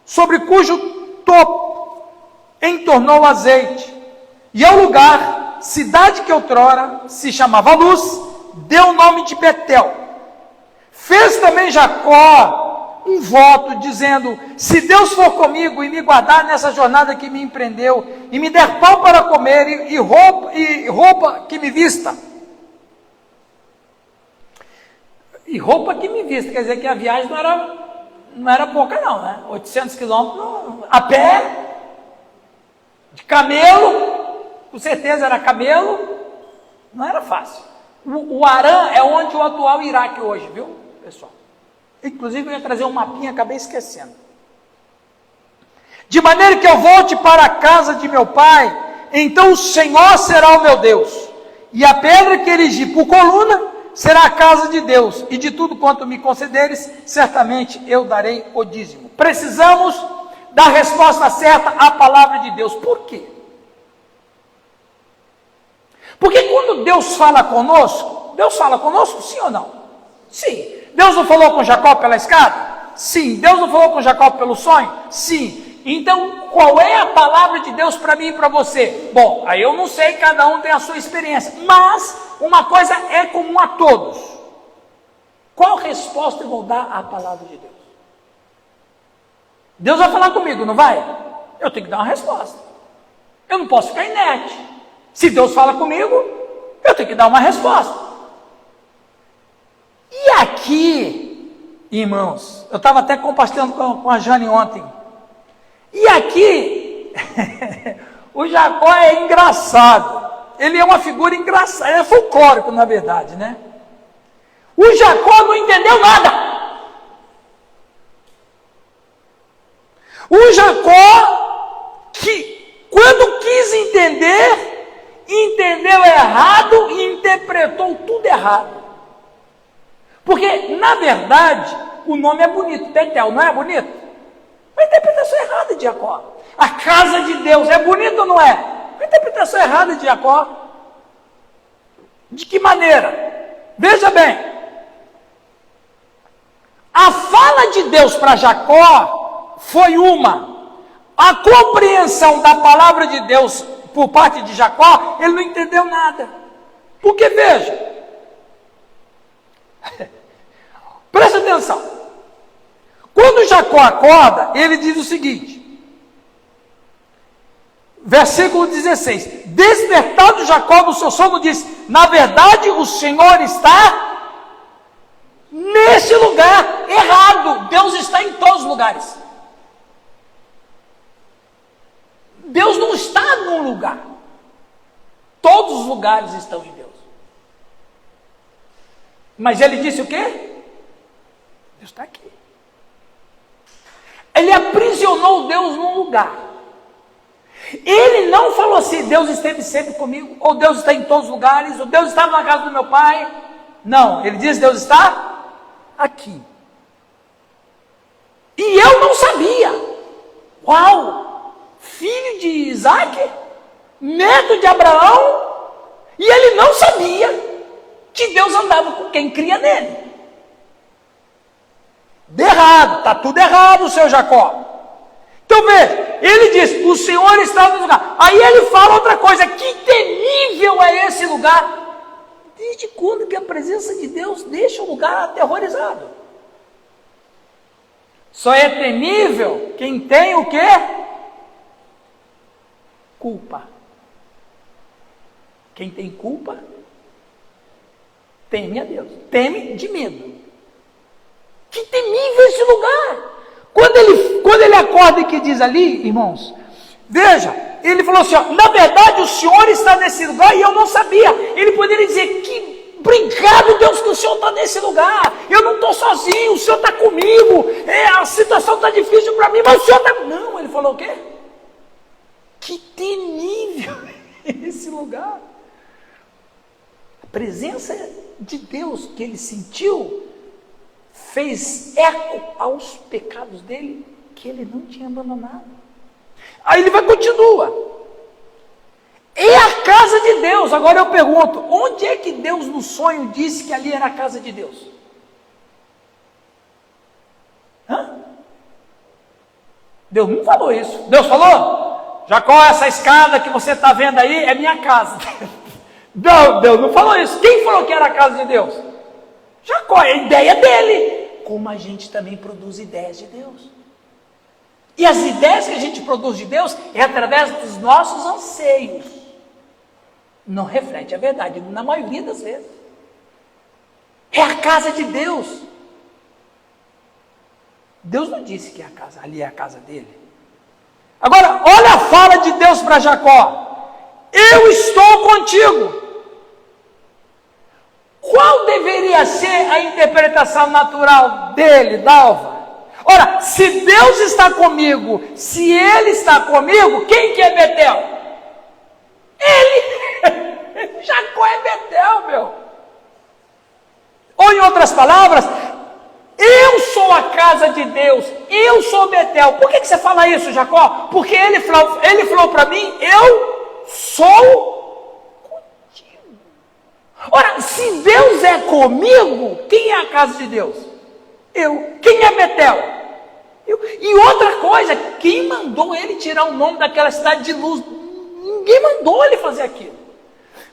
sobre cujo topo entornou azeite, e ao lugar, cidade que outrora se chamava Luz, deu o nome de Betel. Fez também Jacó um voto, dizendo: se Deus for comigo e me guardar nessa jornada que me empreendeu, e me der pão para comer e roupa que me vista. E roupa que me vista, quer dizer que a viagem não era pouca não, né? 800 quilômetros a pé, de camelo, com certeza era camelo, não era fácil. O Harã é onde o atual Iraque hoje, viu, pessoal? Inclusive eu ia trazer um mapinha, acabei esquecendo. De maneira que eu volte para a casa de meu pai, então o Senhor será o meu Deus, e a pedra que erigi por coluna será a casa de Deus, e de tudo quanto me concederes, certamente eu darei o dízimo. Precisamos dar resposta certa à palavra de Deus. Por quê? Porque quando Deus fala conosco sim ou não? Sim. Deus não falou com Jacó pela escada? Sim. Deus não falou com Jacó pelo sonho? Sim. Então, qual é a palavra de Deus para mim e para você? Bom, aí eu não sei, cada um tem a sua experiência, mas uma coisa é comum a todos. Qual resposta eu vou dar à palavra de Deus? Deus vai falar comigo, não vai? Eu tenho que dar uma resposta. Eu não posso ficar inerte. Se Deus fala comigo, eu tenho que dar uma resposta. E aqui, irmãos, eu estava até compartilhando com a Jane ontem. E aqui, o Jacó é engraçado. Ele é uma figura engraçada, ele é folclórico na verdade, né? O Jacó não entendeu nada. O Jacó, que quando quis entender, entendeu errado e interpretou tudo errado. Porque, na verdade, o nome é bonito, Betel, não é bonito? Uma interpretação errada de Jacó. A casa de Deus é bonito ou não é? Uma interpretação errada de Jacó. De que maneira? Veja bem. A fala de Deus para Jacó foi uma. A compreensão da palavra de Deus por parte de Jacó, ele não entendeu nada. Porque veja. Presta atenção. Quando Jacó acorda, ele diz o seguinte, versículo 16, despertado Jacó do seu sono, disse, na verdade o Senhor está nesse lugar errado. Deus está em todos os lugares. Deus não está num lugar. Todos os lugares estão em Deus. Mas ele disse o quê? Deus está aqui. Ele aprisionou Deus num lugar. Ele não falou assim, Deus esteve sempre comigo, ou Deus está em todos os lugares, ou Deus estava na casa do meu pai. Não, ele diz, Deus está aqui. E eu não sabia. Uau! Filho de Isaac, neto de Abraão, e ele não sabia que Deus andava com quem cria nele. De errado, está tudo errado, seu Jacó. Então veja, ele diz, o Senhor está no lugar. Aí ele fala outra coisa, que temível é esse lugar. Desde quando que a presença de Deus deixa o lugar aterrorizado? Só é temível quem tem o quê? Culpa. Quem tem culpa, teme a Deus. Teme de medo. Que temível esse lugar. Quando ele acorda e que diz ali, irmãos, veja, ele falou assim, ó, na verdade o Senhor está nesse lugar e eu não sabia. Ele poderia dizer, que obrigado Deus que o Senhor está nesse lugar. Eu não estou sozinho, o Senhor está comigo. A situação está difícil para mim, mas o Senhor está... Não, ele falou o quê? Que temível esse lugar. A presença de Deus que ele sentiu fez eco aos pecados dele, que ele não tinha abandonado. Aí ele vai continua. É a casa de Deus. Agora eu pergunto, onde é que Deus no sonho disse que ali era a casa de Deus? Deus não falou isso. Deus falou, Jacó, essa escada que você está vendo aí é minha casa. Não, Deus não falou isso. Quem falou que era a casa de Deus? Jacó, é a ideia dele. Como a gente também produz ideias de Deus. E as ideias que a gente produz de Deus é através dos nossos anseios. Não reflete a verdade, na maioria das vezes. É a casa de Deus. Deus não disse que ali é a casa dele. Agora, olha a fala de Deus para Jacó. Eu estou contigo. Qual deveria ser a interpretação natural dele, Dalva? Ora, se Deus está comigo, se Ele está comigo, quem que é Betel? Ele! Jacó é Betel, meu. Ou em outras palavras, eu sou a casa de Deus, eu sou Betel. Por que você fala isso, Jacó? Porque ele falou para mim, eu sou contigo. Ora, se Deus é comigo, quem é a casa de Deus? Eu. Quem é Betel? Eu. E outra coisa, quem mandou ele tirar o nome daquela cidade de luz? Ninguém mandou ele fazer aquilo.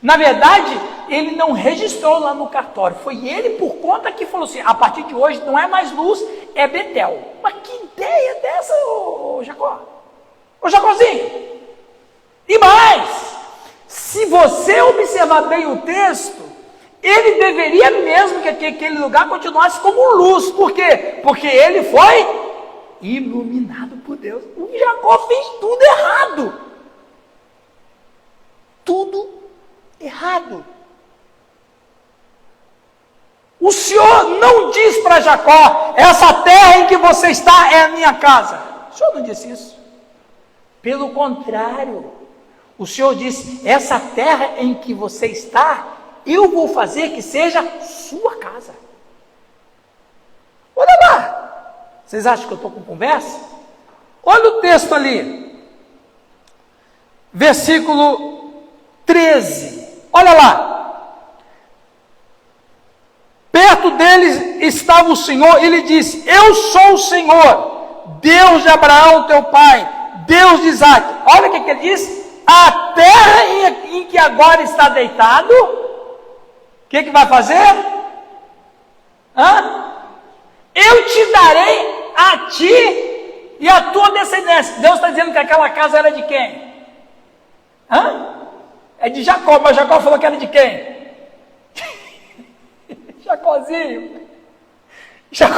Na verdade, ele não registrou lá no cartório. Foi ele por conta que falou assim, a partir de hoje não é mais luz, é Betel. Mas que ideia dessa, ô Jacó? Ô Jacózinho. E mais, se você observar bem o texto, ele deveria mesmo que aquele lugar continuasse como luz. Por quê? Porque ele foi iluminado por Deus. O Jacó fez tudo errado. Tudo errado. O Senhor não diz para Jacó, essa terra em que você está é a minha casa. O Senhor não disse isso. Pelo contrário, o Senhor disse, essa terra em que você está, eu vou fazer que seja sua casa. Olha lá. Vocês acham que eu estou com conversa? Olha o texto ali. Versículo 13. Olha lá. Perto deles estava o Senhor e lhe disse, eu sou o Senhor, Deus de Abraão teu pai, Deus de Isaac. Olha o que ele diz. A terra em que agora está deitado, o que vai fazer? Eu te darei a ti e a tua descendência. Deus está dizendo que aquela casa era de quem? É de Jacó, mas Jacó falou que era de quem? Jacózinho, você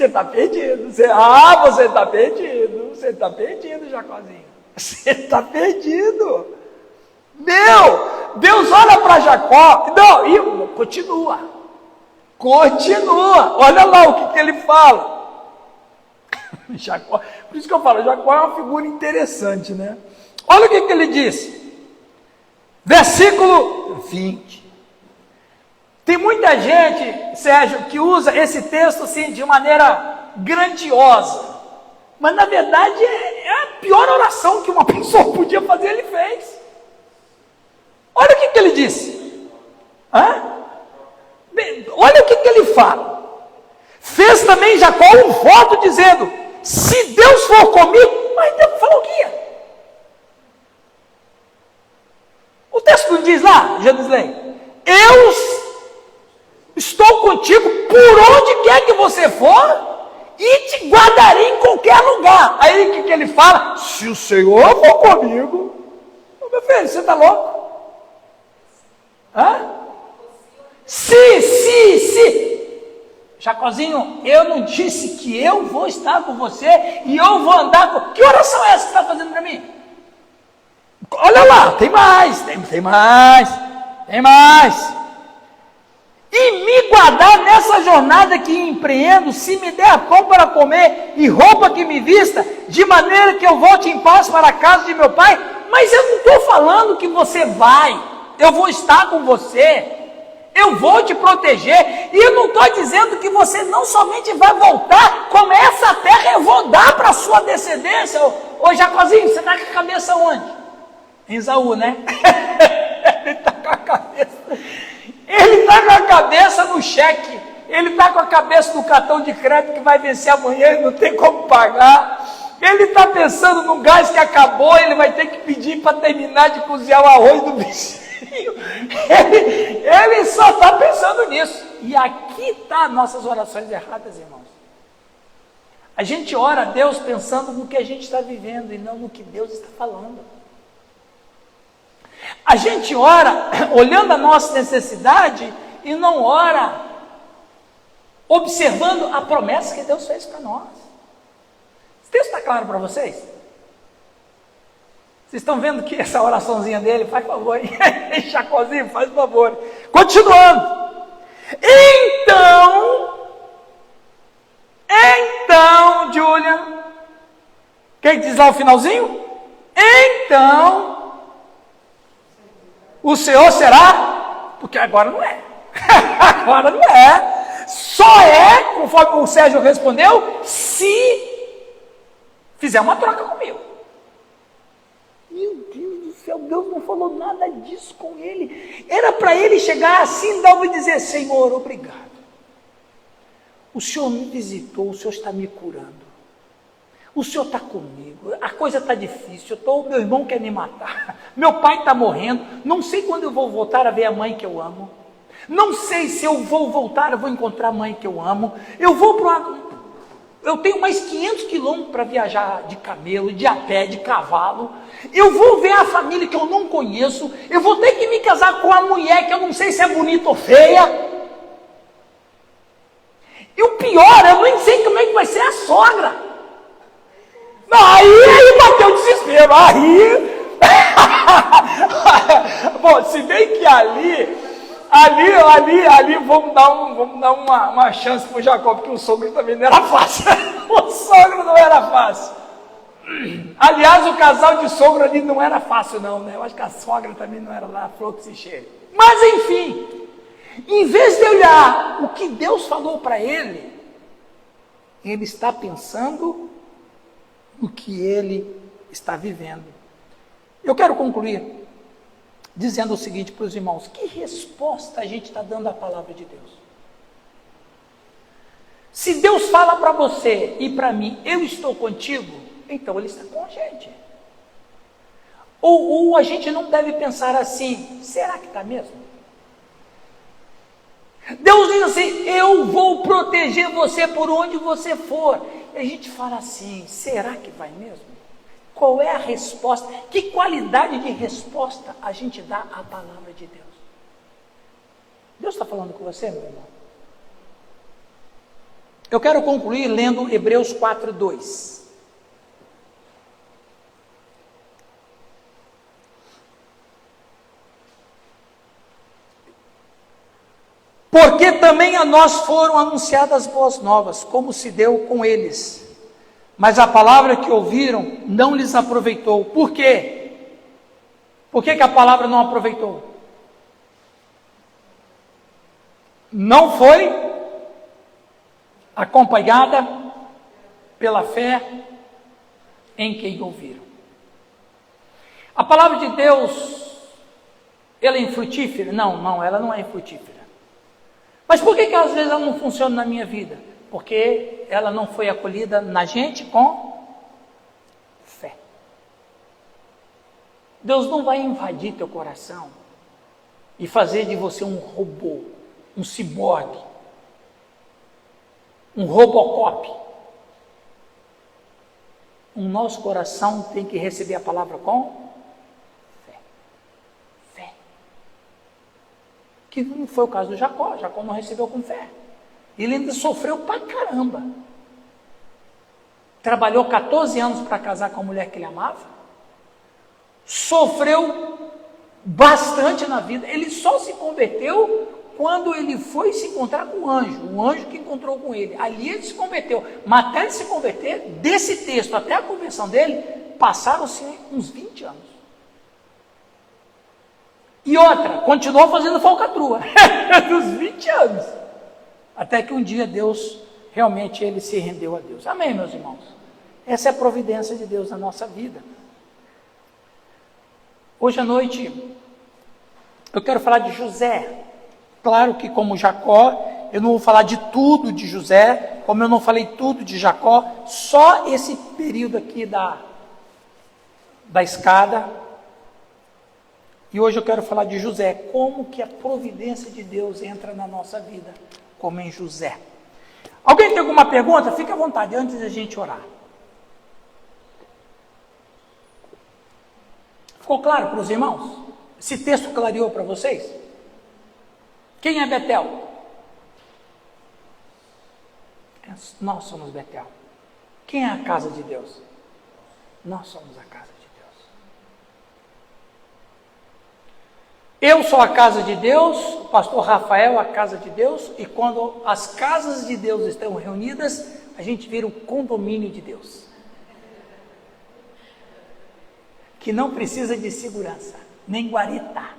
está perdido. Você está perdido. Você está perdido, Jacózinho. Você está perdido. Deus olha para Jacó. Não, e continua. Olha lá o que ele fala. Jacó, por isso que eu falo, Jacó é uma figura interessante, né? Olha o que ele disse. Versículo 20. Tem muita gente, Sérgio, que usa esse texto assim de maneira grandiosa. Mas na verdade é a pior oração que uma pessoa podia fazer, ele fez. Olha o que ele disse. Olha o que ele fala. Fez também Jacó um voto dizendo, se Deus for comigo, mas Deus falou o quê? O texto não diz lá, Jerusalém, eu estou contigo por onde quer que você for e te guardarei em qualquer lugar. Aí o que ele fala? Se o Senhor for comigo, meu filho, você está louco? Se. Jacózinho, eu não disse que eu vou estar com você e eu vou andar com... Que oração é essa que você está fazendo para mim? Olha lá, tem mais. E me guardar nessa jornada que empreendo, se me der pão para comer e roupa que me vista, de maneira que eu volte em paz para a casa de meu pai. Mas eu não estou falando que você vai, eu vou estar com você, eu vou te proteger, e eu não estou dizendo que você não somente vai voltar, como essa terra eu vou dar para a sua sua descendência, ô Jacozinho, você está com a cabeça onde? Em Esaú, né? Ele está com a cabeça no cheque, ele está com a cabeça no cartão de crédito que vai vencer amanhã e não tem como pagar. Ele está pensando no gás que acabou, ele vai ter que pedir para terminar de cozinhar o arroz do bichinho. Ele só está pensando nisso. E aqui está nossas orações erradas, irmãos. A gente ora a Deus pensando no que a gente está vivendo e não no que Deus está falando. A gente ora olhando a nossa necessidade e não ora observando a promessa que Deus fez para nós. Esse texto está claro para vocês? Vocês estão vendo que essa oraçãozinha dele, faz favor, hein? Chacozinho, faz favor. Continuando. Então, Júlia, o que diz lá o finalzinho? Então, o Senhor será, porque agora não é. Agora não é. Só é, conforme o Sérgio respondeu, se fizer uma troca comigo. Meu Deus do céu, Deus não falou nada disso com ele. Era para ele chegar assim e dizer: Senhor, obrigado. O Senhor me visitou, o Senhor está me curando. O Senhor está comigo, a coisa está difícil, meu irmão quer me matar, meu pai está morrendo, não sei quando eu vou voltar a ver a mãe que eu amo, não sei se eu vou voltar, eu vou encontrar a mãe que eu amo, eu tenho mais 500 quilômetros para viajar de camelo, de a pé, de cavalo, eu vou ver a família que eu não conheço, eu vou ter que me casar com a mulher que eu não sei se é bonita ou feia, e o pior, eu nem sei como é que vai ser a sogra. Aí bateu o desespero, bom, se bem que ali vamos dar uma chance para o Jacó, porque o sogro também não era fácil, o sogro não era fácil, aliás, o casal de sogro ali não era fácil não, né? Eu acho que a sogra também não era lá, flor que se cheira, mas enfim, em vez de olhar o que Deus falou para ele está pensando o que ele está vivendo. Eu quero concluir dizendo o seguinte para os irmãos: que resposta a gente está dando à palavra de Deus? Se Deus fala para você e para mim, eu estou contigo, então ele está com a gente. Ou a gente não deve pensar assim: será que está mesmo? Deus diz assim: eu vou proteger você por onde você for. E a gente fala assim: será que vai mesmo? Qual é a resposta? Que qualidade de resposta a gente dá à palavra de Deus? Deus está falando com você, meu irmão? Eu quero concluir lendo Hebreus 4:2. Porque também a nós foram anunciadas boas novas, como se deu com eles. Mas a palavra que ouviram não lhes aproveitou. Por quê? Por que a palavra não aproveitou? Não foi acompanhada pela fé em quem ouviram. A palavra de Deus, ela é infrutífera? Não, ela não é infrutífera. Mas por que às vezes ela não funciona na minha vida? Porque ela não foi acolhida na gente com fé. Deus não vai invadir teu coração e fazer de você um robô, um ciborgue, um robocop. O nosso coração tem que receber a palavra com fé. Que não foi o caso do Jacó. Jacó não recebeu com fé. Ele ainda sofreu pra caramba. Trabalhou 14 anos para casar com a mulher que ele amava. Sofreu bastante na vida. Ele só se converteu quando ele foi se encontrar com o anjo que encontrou com ele. Ali ele se converteu. Mas até ele se converter, desse texto até a conversão dele, passaram-se uns 20 anos. E outra, continuou fazendo falcatrua, dos 20 anos, até que um dia Deus, realmente ele se rendeu a Deus. Amém, meus irmãos? Essa é a providência de Deus na nossa vida. Hoje à noite, eu quero falar de José. Claro que como Jacó, eu não vou falar de tudo de José, como eu não falei tudo de Jacó, só esse período aqui da escada. E hoje eu quero falar de José, como que a providência de Deus entra na nossa vida, como em José. Alguém tem alguma pergunta? Fique à vontade, antes da gente orar. Ficou claro para os irmãos? Esse texto clareou para vocês? Quem é Betel? Nós somos Betel. Quem é a casa de Deus? Nós somos a casa de Deus. Eu sou a casa de Deus, o pastor Rafael a casa de Deus, e quando as casas de Deus estão reunidas, a gente vira um condomínio de Deus. Que não precisa de segurança, nem guarita,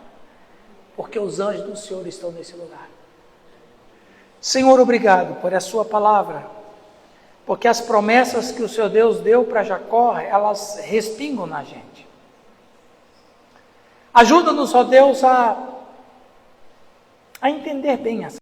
porque os anjos do Senhor estão nesse lugar. Senhor, obrigado por a sua palavra, porque as promessas que o Senhor Deus deu para Jacó, elas respingam na gente. Ajuda-nos, ó Deus, a entender bem essa